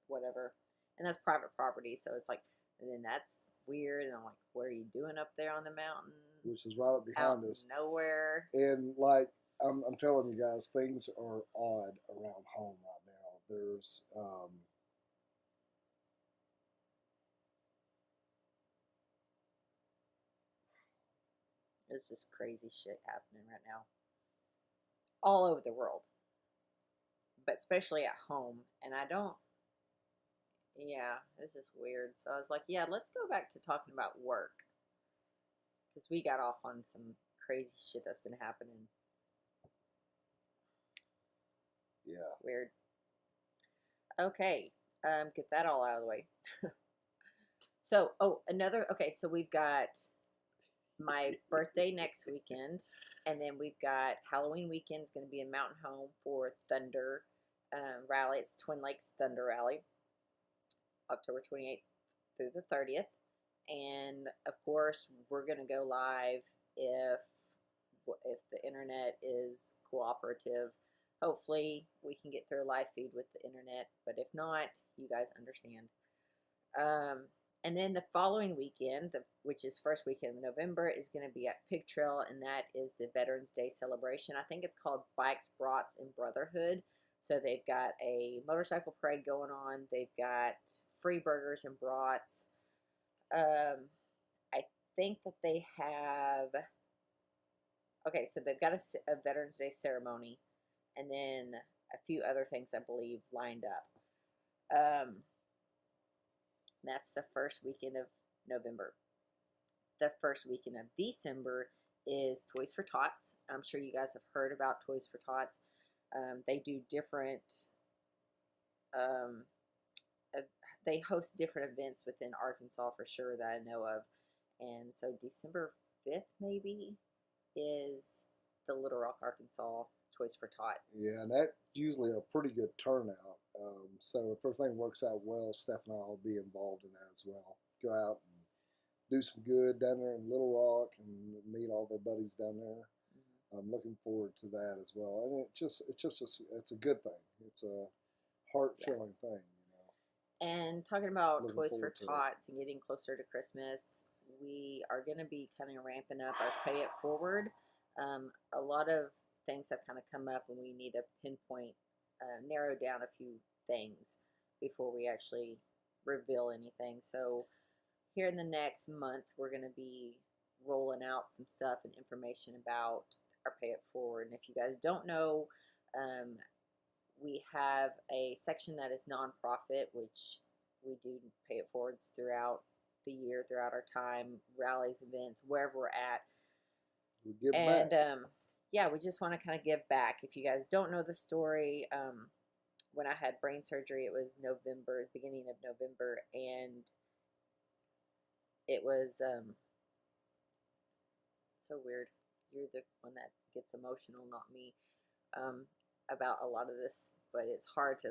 whatever. And that's private property, so it's like, and then that's weird. And I'm like, what are you doing up there on the mountain? Which is right up behind us. Nowhere. And like, I'm telling you guys, things are odd around home right now. There's it's just crazy shit happening right now. All over the world. But especially at home. And it's just weird. So I was like, yeah, let's go back to talking about work. Because we got off on some crazy shit that's been happening. Yeah. Weird. Okay. Get that all out of the way. So we've got my birthday next weekend, and then we've got Halloween weekend is going to be in Mountain Home for Thunder Rally. It's Twin Lakes Thunder Rally, October 28th through the 30th. And of course, we're going to go live if the internet is cooperative. Hopefully, we can get through a live feed with the internet, but if not, you guys understand. And then the following weekend, which is first weekend of November, is going to be at Pig Trail, and that is the Veterans Day celebration. I think it's called Bikes, Brats, and Brotherhood. So they've got a motorcycle parade going on. They've got free burgers and brats. I think that they have... Okay, so they've got a Veterans Day ceremony, and then a few other things, I believe, lined up. That's the first weekend of November. The first weekend of December is Toys for Tots. I'm sure you guys have heard about Toys for Tots. They do different... they host different events within Arkansas for sure that I know of. And so December 5th, maybe, is the Little Rock, Arkansas Toys for Tot. Yeah, and that's usually a pretty good turnout. So if everything works out well, Steph and I will be involved in that as well. Go out and do some good down there in Little Rock and meet all of our buddies down there. Mm-hmm. I'm looking forward to that as well. And it's a good thing. It's a heart-filling thing, you know. And talking about Looking Toys for forward to it. Tots and getting closer to Christmas, we are going to be kind of ramping up our Pay It Forward. A lot of things have kind of come up, and we need to pinpoint, narrow down a few things before we actually reveal anything. So, here in the next month, we're going to be rolling out some stuff and information about our Pay It Forward. And if you guys don't know, we have a section that is nonprofit, which we do Pay It Forwards throughout the year, throughout our time, rallies, events, wherever we're at. We give And back. yeah, we just want to kind of give back. If you guys don't know the story, when I had brain surgery, it was November, beginning of November, and it was so weird. You're the one that gets emotional, not me, about a lot of this, but it's hard to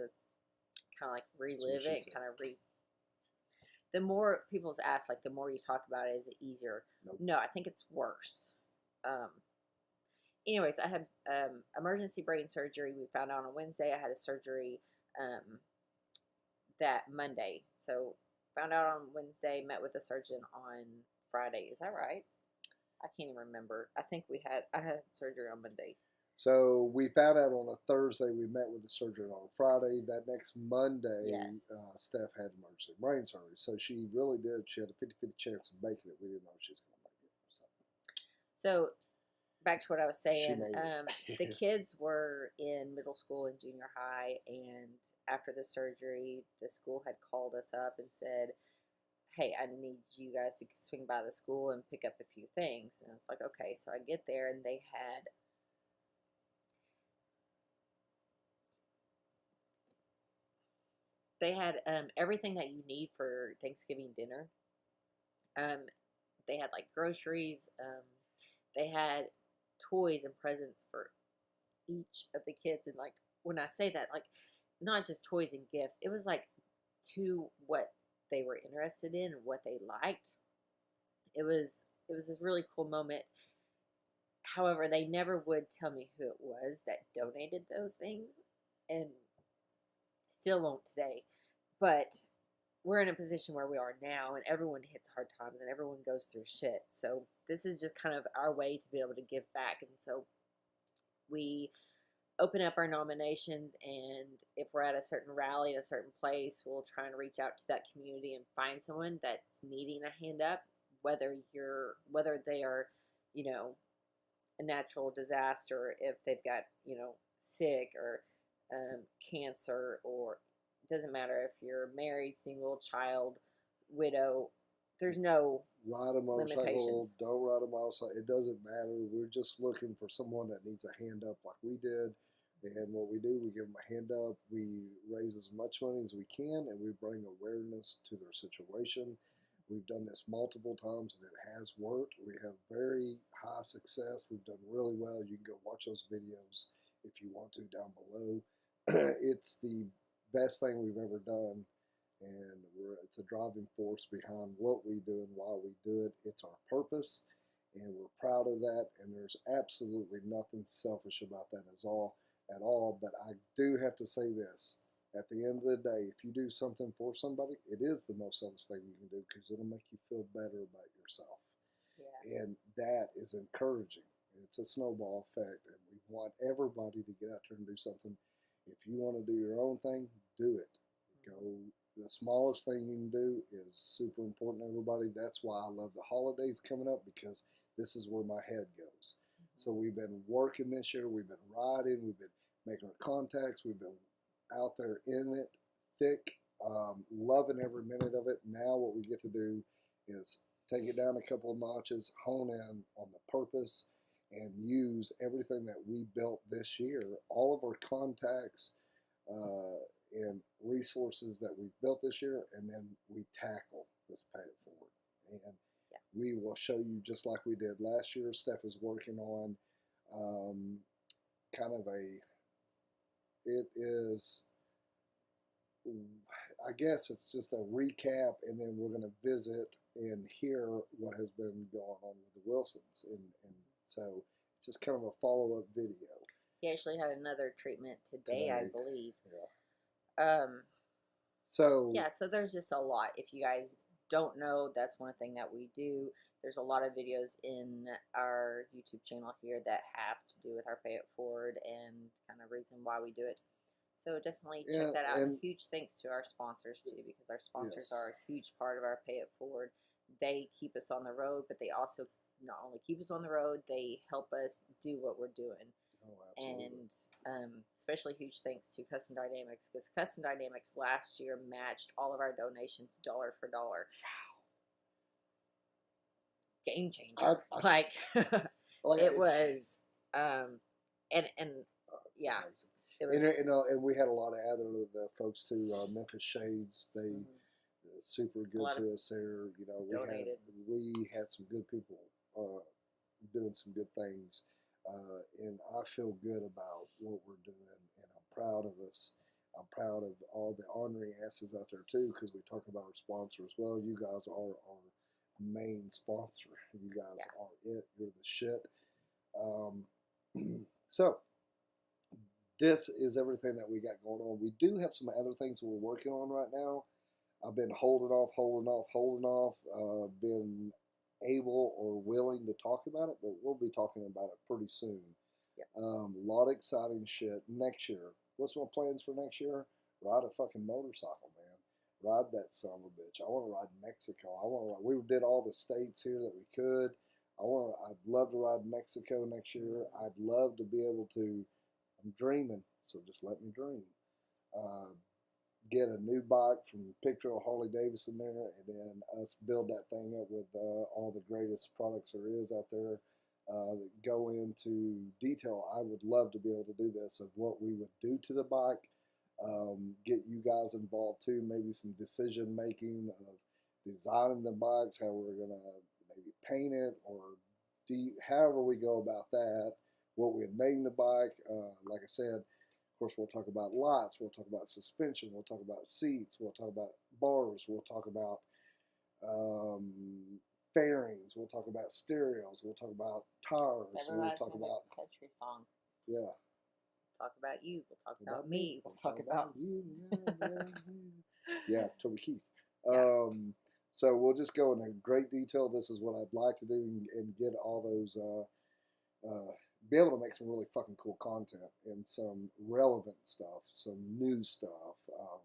kind of like relive it, kind of the more people's ask, like the more you talk about it, is it easier? Nope. No, I think it's worse. Anyways, I had emergency brain surgery. We found out on Wednesday. I had a surgery that Monday. So found out on Wednesday, met with a surgeon on Friday. Is that right? I can't even remember. I think I had surgery on Monday. So we found out on a Thursday. We met with the surgeon on Friday. That next Monday, Yes. Steph had emergency brain surgery. So she really did. She had a 50-50 chance of making it. We didn't know she was going to make it. So back to what I was saying. She made it. The kids were in middle school and junior high, and after the surgery, the school had called us up and said, hey, I need you guys to swing by the school and pick up a few things. And it's like, okay. So I get there, and they had everything that you need for Thanksgiving dinner. They had like groceries. They had toys and presents for each of the kids. And like when I say that, like not just toys and gifts, it was like to what they were interested in and what they liked. It was a really cool moment. However, they never would tell me who it was that donated those things, and still won't today. But we're in a position where we are now, and everyone hits hard times and everyone goes through shit. So this is just kind of our way to be able to give back. And so we open up our nominations, and if we're at a certain rally in a certain place, we'll try and reach out to that community and find someone that's needing a hand up, whether they are, a natural disaster, if they've got, sick or cancer, or it doesn't matter if you're married, single, child, widow. There's no ride a motorcycle, limitations. don't ride a motorcycle. It doesn't matter. We're just looking for someone that needs a hand up like we did. And what we do, we give them a hand up. We raise as much money as we can, and we bring awareness to their situation. We've done this multiple times, and it has worked. We have very high success. We've done really well. You can go watch those videos if you want to down below. It's the best thing we've ever done, and it's a driving force behind what we do and why we do it. It's our purpose, and we're proud of that, and there's absolutely nothing selfish about that at all. But I do have to say this. At the end of the day, if you do something for somebody, it is the most selfish thing you can do, because it'll make you feel better about yourself. Yeah. And that is encouraging. It's a snowball effect, and we want everybody to get out there and do something. If you want to do your own thing, do it. Go. The smallest thing you can do is super important to everybody. That's why I love the holidays coming up, because this is where my head goes. So we've been working this year. We've been riding. We've been making our contacts. We've been out there in it thick, loving every minute of it. Now what we get to do is take it down a couple of notches, hone in on the purpose, and use everything that we built this year, all of our contacts and resources that we built this year, and then we tackle this Pay It Forward. And we will show you, just like we did last year. Steph is working on kind of it is, I guess it's just a recap, and then we're going to visit and hear what has been going on with the Wilsons. And so it's just kind of a follow-up video. He actually had another treatment today. I believe. Yeah. So yeah, so there's just a lot. If you guys don't know, that's one thing that we do. There's a lot of videos in our YouTube channel here that have to do with our pay it forward and kind of reason why we do it. So definitely check yeah, that out. And and huge thanks to our sponsors too, because our sponsors yes, are a huge part of our pay it forward. They keep us on the road, but they also not only keep us on the road, they help us do what we're doing. oh, absolutely. And especially huge thanks to Custom Dynamics, because Custom Dynamics last year matched all of our donations dollar for dollar. Game changer. Like it was, and yeah, amazing. it was. And we had a lot of other folks too. Memphis Shades, they super good to us there. You know, donated. we had some good people doing some good things, and I feel good about what we're doing, and I'm proud of us. I'm proud of all the ornery asses out there too, because we talk about our sponsor as well. You guys are our main sponsor. You guys are it. You're the shit. So this is everything that we got going on. We do have some other things that we're working on right now. I've been holding off, been able or willing to talk about it, but we'll be talking about it pretty soon. Yeah. A lot of exciting shit next year. What's my plans for next year? Ride a fucking motorcycle, man. Ride that son of a bitch. I want to ride Mexico. We did all the states here that we could. I'd love to ride Mexico next year. I'd love to be able to. I'm dreaming, so just let me dream. Get a new bike from Pig Trail Harley-Davidson there, and then us build that thing up with all the greatest products there is out there. That go into detail. I would love to be able to do this of what we would do to the bike. Get you guys involved too. Maybe some decision making of designing the bikes, how we're gonna maybe paint it, or however we go about that. What we name the bike. Like I said, of course, we'll talk about lights. We'll talk about suspension. We'll talk about seats. We'll talk about bars. We'll talk about fairings. We'll talk about stereos. We'll talk about tires. We'll talk about country song. Yeah. Talk about you. We'll talk about me. We'll talk about you. Yeah, Toby Keith. Yeah. So we'll just go into great detail. This is what I'd like to do and get all those. Be able to make some really fucking cool content and some relevant stuff, some new stuff,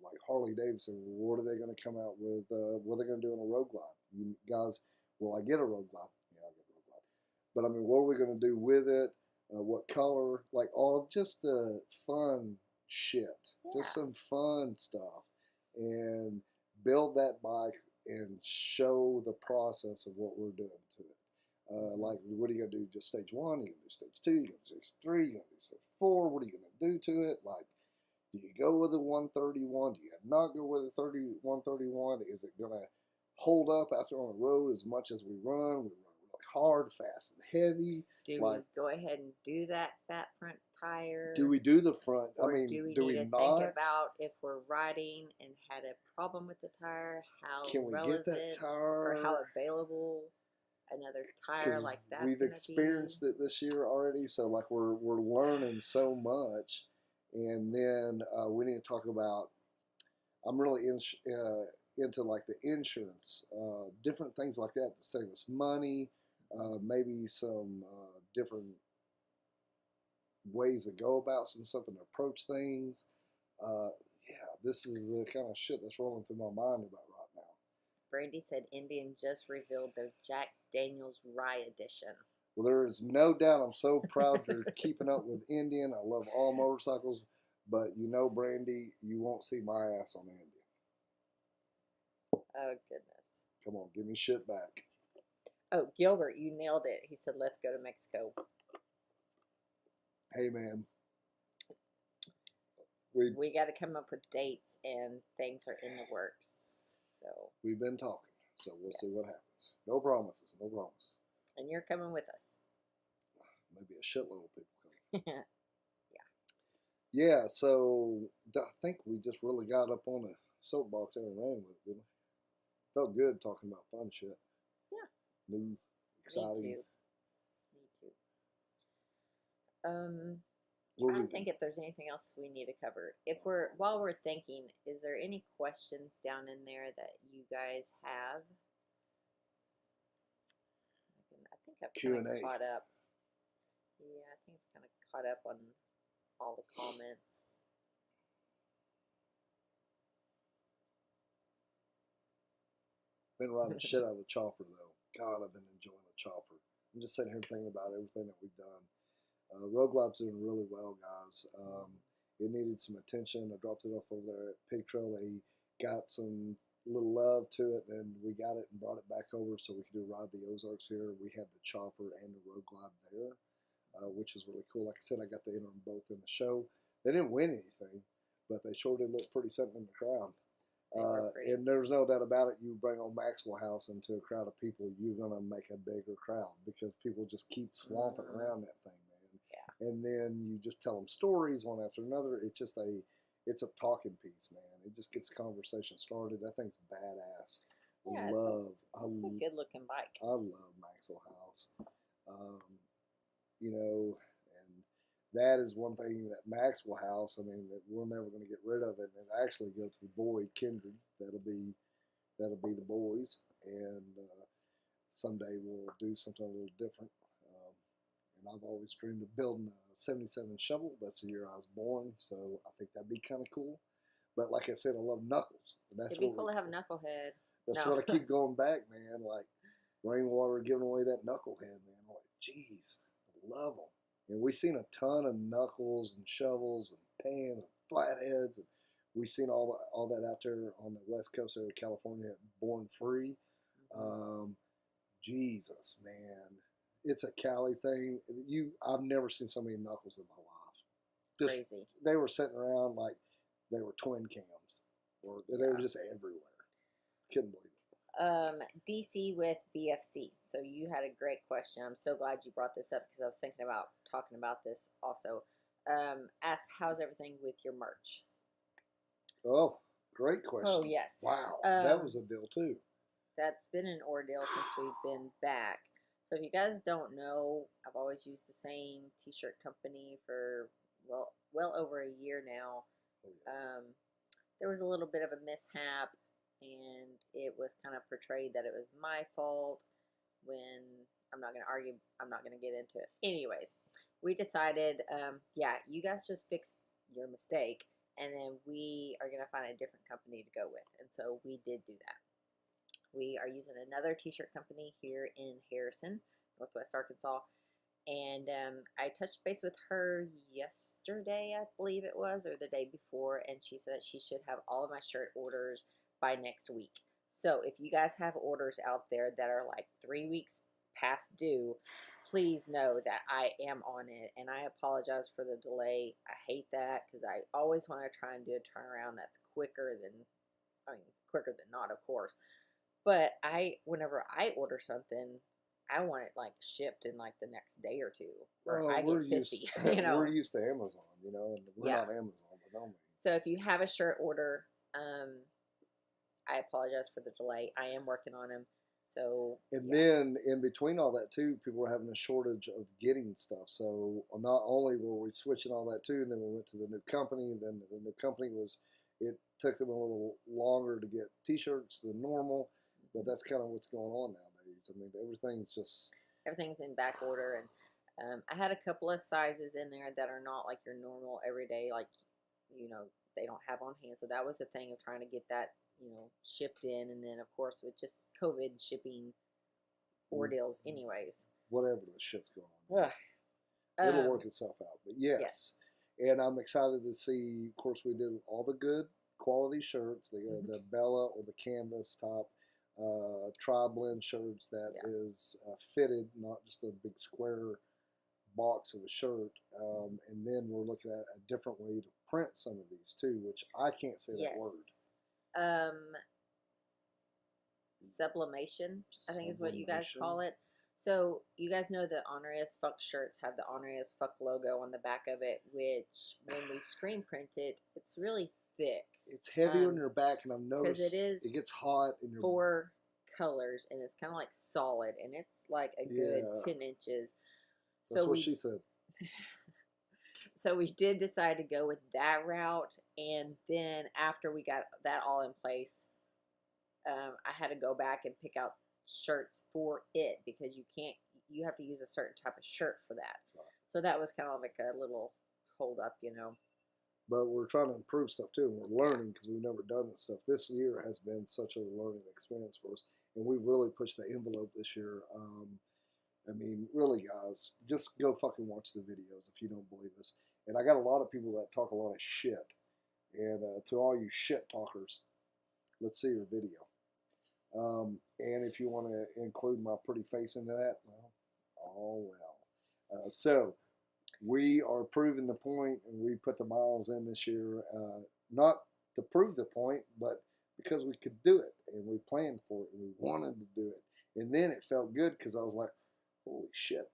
like Harley-Davidson. What are they going to come out with? What are they going to do on a road glide? You guys, will I get a road glide? Yeah, I'll get a road glide. But I mean, what are we going to do with it? What color? Like all just the fun shit. Yeah. Just some fun stuff. And build that bike and show the process of what we're doing to it. Like, what are you going to do? Just stage 1? Are you going to do stage 2? Are you going to do stage 3? Are you going to do stage 4? What are you going to do to it? Like, do you go with a 131? Do you not go with a 131? Is it going to hold up out there on the road as much as we run? We run really hard, fast, and heavy. Do we go ahead and do that fat front tire? Do we do the front? Or do we need to think about if we're riding and had a problem with the tire, how can we relevant get that tire, or how available another tire like that's we've experienced it this year already, so like we're learning so much. And then we need to talk about, I'm really into like the insurance, different things like that to save us money, maybe some different ways to go about some stuff and approach things. Yeah, this is the kind of shit that's rolling through my mind about right now. Brandy said Indian just revealed their Jack Daniels Rye edition. Well, there is no doubt I'm so proud you're keeping up with Indian. I love all motorcycles, but you know, Brandy, you won't see my ass on Indian. Oh, goodness. Come on, give me shit back. Oh, Gilbert, you nailed it. He said, let's go to Mexico. Hey, man. We got to come up with dates, and things are in the works. So we've been talking, so we'll see what happens. No promises, no promises. And you're coming with us. Maybe a shitload of people coming. Yeah. Yeah, so I think we just really got up on a soapbox there and ran with it, didn't we? Felt good talking about fun shit. Yeah. New, exciting. Me too. trying to think if there's anything else we need to cover. While we're thinking, is there any questions down in there that you guys have? I think I've kind of caught up. Yeah, I think I've kind of caught up on all the comments. Been riding the shit out of the chopper though. God, I've been enjoying the chopper. I'm just sitting here thinking about everything that we've done. Road Glid's doing really well, guys. It needed some attention. I dropped it off over there at Pig Trail. They got some little love to it, and we got it and brought it back over so we could ride the Ozarks here. We had the chopper and the Road Glide there, which was really cool. Like I said, I got to enter them both in the show. They didn't win anything, but they sure did look pretty something in the crowd. And there's no doubt about it. You bring on Maxwell House into a crowd of people, you're gonna make a bigger crowd because people just keep swamping around that thing, man. Yeah. And then you just tell them stories one after another. It's just it's a talking piece, man. It just gets a conversation started. That thing's badass. Yeah, it's a good looking bike. I love Maxwell House. You know, and that is one thing that Maxwell House, I mean, that we're never going to get rid of it and actually go to the boy Kindred. That'll be the boys, and someday we'll do something a little different. And I've always dreamed of building a 77 shovel. That's the year I was born, so I think that'd be kind of cool. But like I said, I love Knuckles. And that's It'd be cool to have Knucklehead. That's what I keep going back, man. Like Rainwater giving away that Knucklehead, man. I'm like, jeez, I love them. And we've seen a ton of knuckles and shovels and pans and flatheads. And we've seen all that out there on the west coast of California at Born Free. Jesus, man. It's a Cali thing. I've never seen so many knuckles in my life. Just, crazy. They were sitting around like they were twin cams. Or they were just everywhere. Couldn't believe it. DC with BFC. So you had a great question. I'm so glad you brought this up because I was thinking about talking about this also. Ask, how's everything with your merch? Oh, great question. Oh, yes. Wow. That was a deal too. That's been an ordeal since we've been back. So if you guys don't know, I've always used the same t-shirt company for, well over a year now. There was a little bit of a mishap, and it was kind of portrayed that it was my fault when I'm not going to argue. I'm not going to get into it. Anyways, we decided, you guys just fix your mistake, and then we are going to find a different company to go with. And so we did do that. We are using another t-shirt company here in Harrison, Northwest Arkansas. And I touched base with her yesterday, I believe it was, or the day before, and she said that she should have all of my shirt orders by next week. So if you guys have orders out there that are like 3 weeks past due, please know that I am on it, and I apologize for the delay. I hate that because I always want to try and do a turnaround that's quicker than not, of course. But whenever I order something, I want it like shipped in like the next day or two, or I get pissy. We're used to Amazon, and we're not Amazon, but don't we? So if you have a shirt order, I apologize for the delay. I am working on them. So then in between all that too, people were having a shortage of getting stuff. So not only were we switching all that too, and then we went to the new company. And then the new company it took them a little longer to get T-shirts than normal. But that's kind of what's going on nowadays. I mean, everything's in back order, and I had a couple of sizes in there that are not like your normal everyday, like they don't have on hand. So that was the thing of trying to get that shipped in, and then of course with just COVID shipping ordeals, anyways. Whatever the shit's going on, it'll work itself out. But yes, and I'm excited to see. Of course, we did all the good quality shirts, the Bella or the canvas top. Tri-blend shirts that is fitted, not just a big square box of a shirt. And then we're looking at a different way to print some of these too, which I can't say that word. Sublimation, I think is what you guys call it. So you guys know the Ornery Fuck shirts have the Ornery Fuck logo on the back of it, which when we screen print it, it's really thick. It's heavy on your back, and I've noticed it gets hot in your 4 colors, and it's kind of like solid, and it's like a good 10 inches. That's what she said. So we did decide to go with that route, and then after we got that all in place, I had to go back and pick out shirts for it because you have to use a certain type of shirt for that. Right. So that was kind of like a little hold up, you know. But we're trying to improve stuff too, and we're learning because we've never done this stuff. This year has been such a learning experience for us, and we've really pushed the envelope this year. I mean, really, guys, just go fucking watch the videos if you don't believe us. And I got a lot of people that talk a lot of shit. And to all you shit talkers, let's see your video. And if you want to include my pretty face into that, well, oh well. So we are proving the point, and we put the miles in this year, not to prove the point, but because we could do it, and we planned for it, and we wanted to do it. And then it felt good because I was like, holy shit,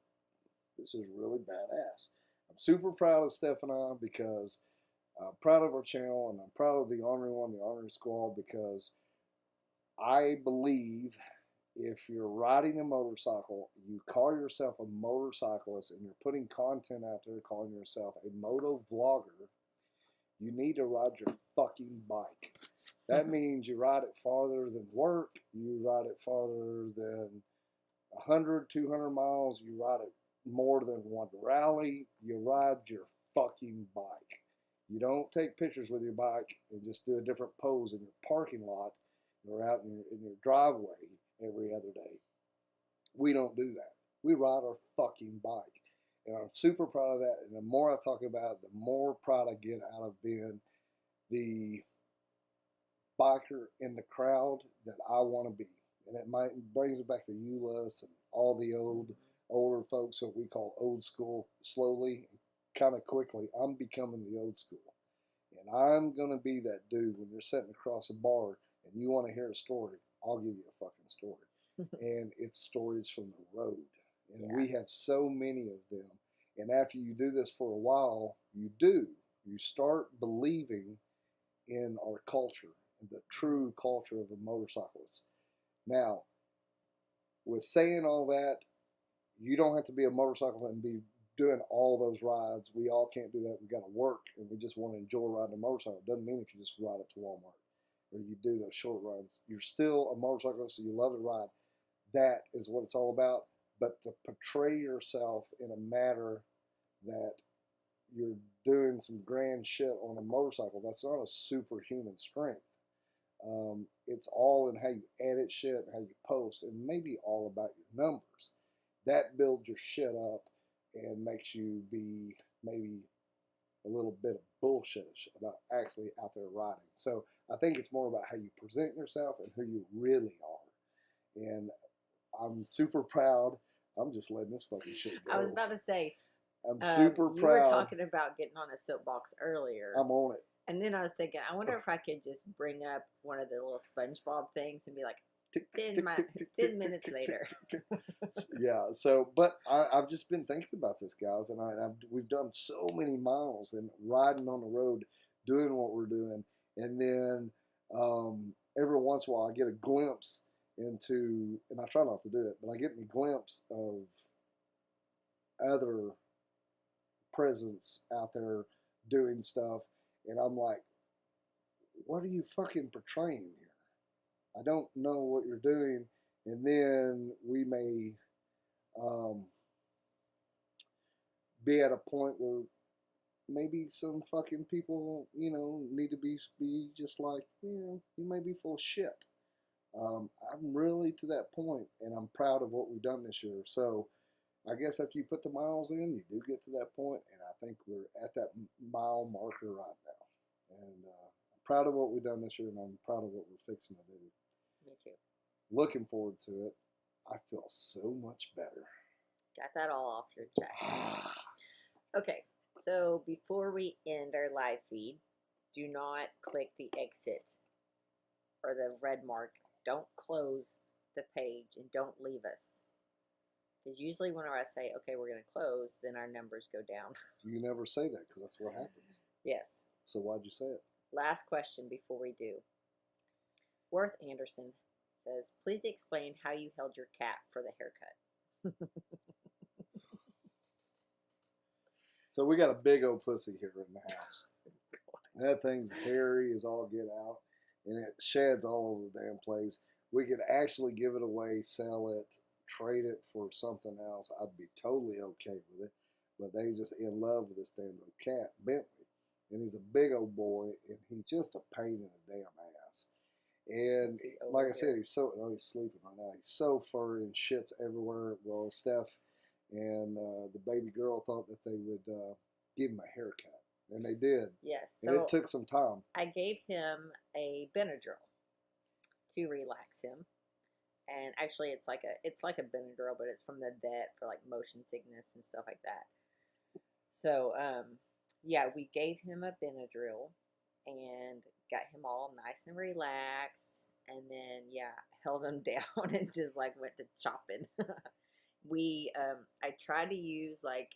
this is really badass. I'm super proud of Steph and I because I'm proud of our channel, and I'm proud of the Ornery One, the Ornery Squad, because I believe if you're riding a motorcycle, you call yourself a motorcyclist, and you're putting content out there calling yourself a moto vlogger, you need to ride your fucking bike. That means you ride it farther than work, you ride it farther than 100, 200 miles, you ride it more than one rally, you ride your fucking bike. You don't take pictures with your bike and just do a different pose in your parking lot or out in your driveway every other day. We don't do that. We ride our fucking bike. And I'm super proud of that. And the more I talk about it, the more proud I get out of being the biker in the crowd that I want to be. And it brings me back to Euless and all the older folks that we call old school. Slowly, kind of quickly, I'm becoming the old school. And I'm going to be that dude when you're sitting across a bar and you want to hear a story, I'll give you a fucking story. And it's stories from the road. And we have so many of them. And after you do this for a while, you start believing in our culture, the true culture of a motorcyclist. Now, with saying all that, you don't have to be a motorcyclist and be doing all those rides. We all can't do that. We got to work, and we just want to enjoy riding a motorcycle. It doesn't mean if you just ride it to Walmart or you do those short runs. You're still a motorcyclist, so you love to ride. That is what it's all about. But to portray yourself in a manner that you're doing some grand shit on a motorcycle, that's not a superhuman strength. It's all in how you edit shit and how you post, and maybe all about your numbers. That builds your shit up and makes you be maybe a little bit of bullshit about actually out there riding. So I think it's more about how you present yourself and who you really are. And I'm super proud. I'm just letting this fucking shit go. I was about to say, I'm super you proud. were talking about getting on a soapbox earlier. I'm on it. And then I was thinking, I wonder if I could just bring up one of the little SpongeBob things and be like, 10 minutes later. Yeah, so, but I've just been thinking about this, guys, and we've done so many miles and riding on the road, doing what we're doing, and then every once in a while I get a glimpse into, and I try not to do it, but I get a glimpse of other presence out there doing stuff, and I'm like, what are you fucking portraying here? I don't know what you're doing. And then we may be at a point where maybe some fucking people, need to be just like, you may be full of shit. I'm really to that point, and I'm proud of what we've done this year. So I guess after you put the miles in, you do get to that point, and I think we're at that mile marker right now. And I'm proud of what we've done this year, and I'm proud of what we're fixing to do. Me too. Looking forward to it. I feel so much better. Got that all off your chest. Okay, so before we end our live feed, do not click the exit or the red mark. Don't close the page and don't leave us. Because usually whenever I say, okay, we're going to close, then our numbers go down. You never say that because that's what happens. Yes. So why'd you say it? Last question before we do. Worth Anderson says, please explain how you held your cat for the haircut. So we got a big old pussy here in the house. That thing's hairy as all get out, and it sheds all over the damn place. We could actually give it away, sell it, trade it for something else. I'd be totally okay with it. But they just in love with this damn little cat, Bentley. And he's a big old boy, and he's just a pain in the damn ass. And like I said, he's sleeping right now. He's so furry and shits everywhere. Well, Steph and the baby girl thought that they would give him a haircut, and they did. Yes. And it took some time. I gave him a Benadryl to relax him. And actually, it's like a Benadryl, but it's from the vet for like motion sickness and stuff like that. So, yeah, we gave him a Benadryl and got him all nice and relaxed. And then, yeah, held him down and just like went to chopping. I tried to use like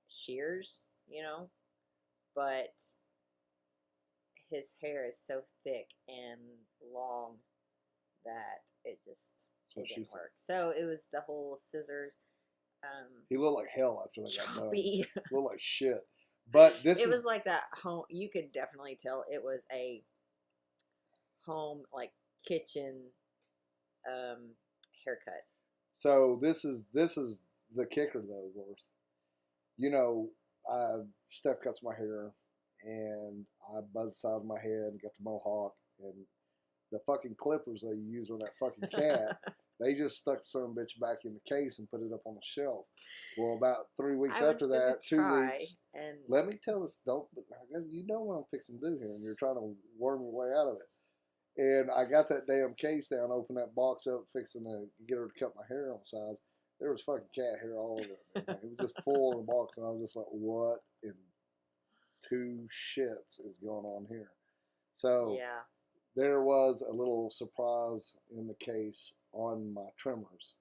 shears, but his hair is so thick and long that it didn't work. So it was the whole scissors. He looked like hell after they got done. Choppy. Looked like shit. But it was like that home. You could definitely tell it was a home, like kitchen haircut. So this is the kicker though, Worth. Steph cuts my hair, and I buzz the side of my head and got the mohawk, and the fucking clippers they use on that fucking cat, they just stuck some bitch back in the case and put it up on the shelf. Well, about 3 weeks after that, 2 weeks. And let me tell this, you know what I'm fixing to do here, and you're trying to worm your way out of it. And I got that damn case down, opened that box up, fixing to get her to cut my hair on size. There was fucking cat hair all over it. It was just full in the box, and I was just like, what in two shits is going on here? So yeah. There was a little surprise in the case on my trimmers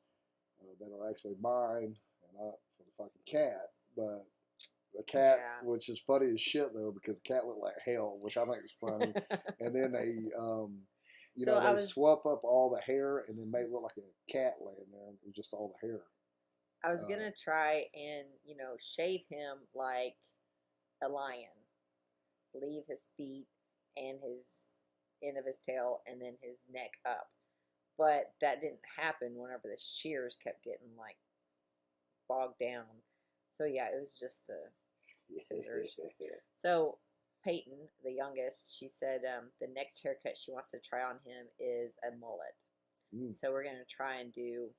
that are actually mine and not for the fucking cat. But the cat, which is funny as shit though, because the cat looked like hell, which I think is funny. And then they, they swap up all the hair and then made it look like a cat laying there. And it was just all the hair. I was gonna try and shave him like a lion, leave his feet and his end of his tail and then his neck up, but that didn't happen whenever the shears kept getting like bogged down. So yeah, it was just the scissors. So Peyton, the youngest, she said the next haircut she wants to try on him is a mullet. So we're gonna try and do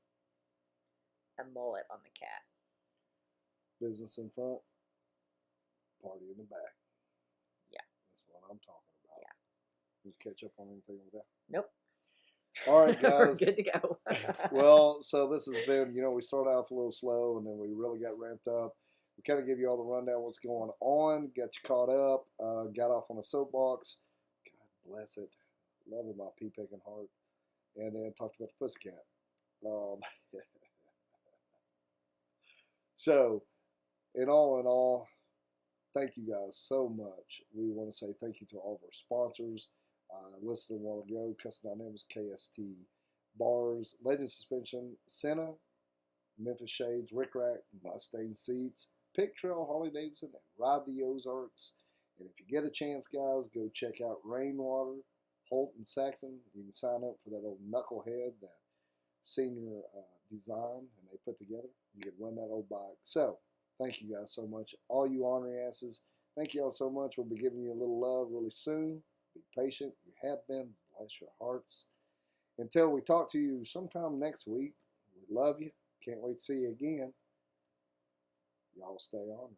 a mullet on the cat. Business in front, party in the back. Yeah, that's what I'm talking about. Yeah. Did you catch up on anything with that? Nope. All right, guys. We're good to go. Well, so this has been, we started off a little slow, and then we really got ramped up. We kind of give you all the rundown what's going on, got you caught up, got off on a soapbox. God bless it. Loving my pea-picking heart. And then talked about the pussycat. So, in all, thank you guys so much. We want to say thank you to all of our sponsors. Listed a while ago, Custom Dynamics, KST, Bars, Legend Suspension, Senna, Memphis Shades, Rick Rack, Mustang Seats, Pig Trail Harley-Davidson, and Ride the Ozarks. And if you get a chance, guys, go check out Rainwater, Holt and Saxon. You can sign up for that old Knucklehead that senior design and they put together. You can run that old bike. So, thank you guys so much. All you ornery asses, thank you all so much. We'll be giving you a little love really soon. Be patient. You have been. Bless your hearts. Until we talk to you sometime next week, we love you. Can't wait to see you again. Y'all stay ornery.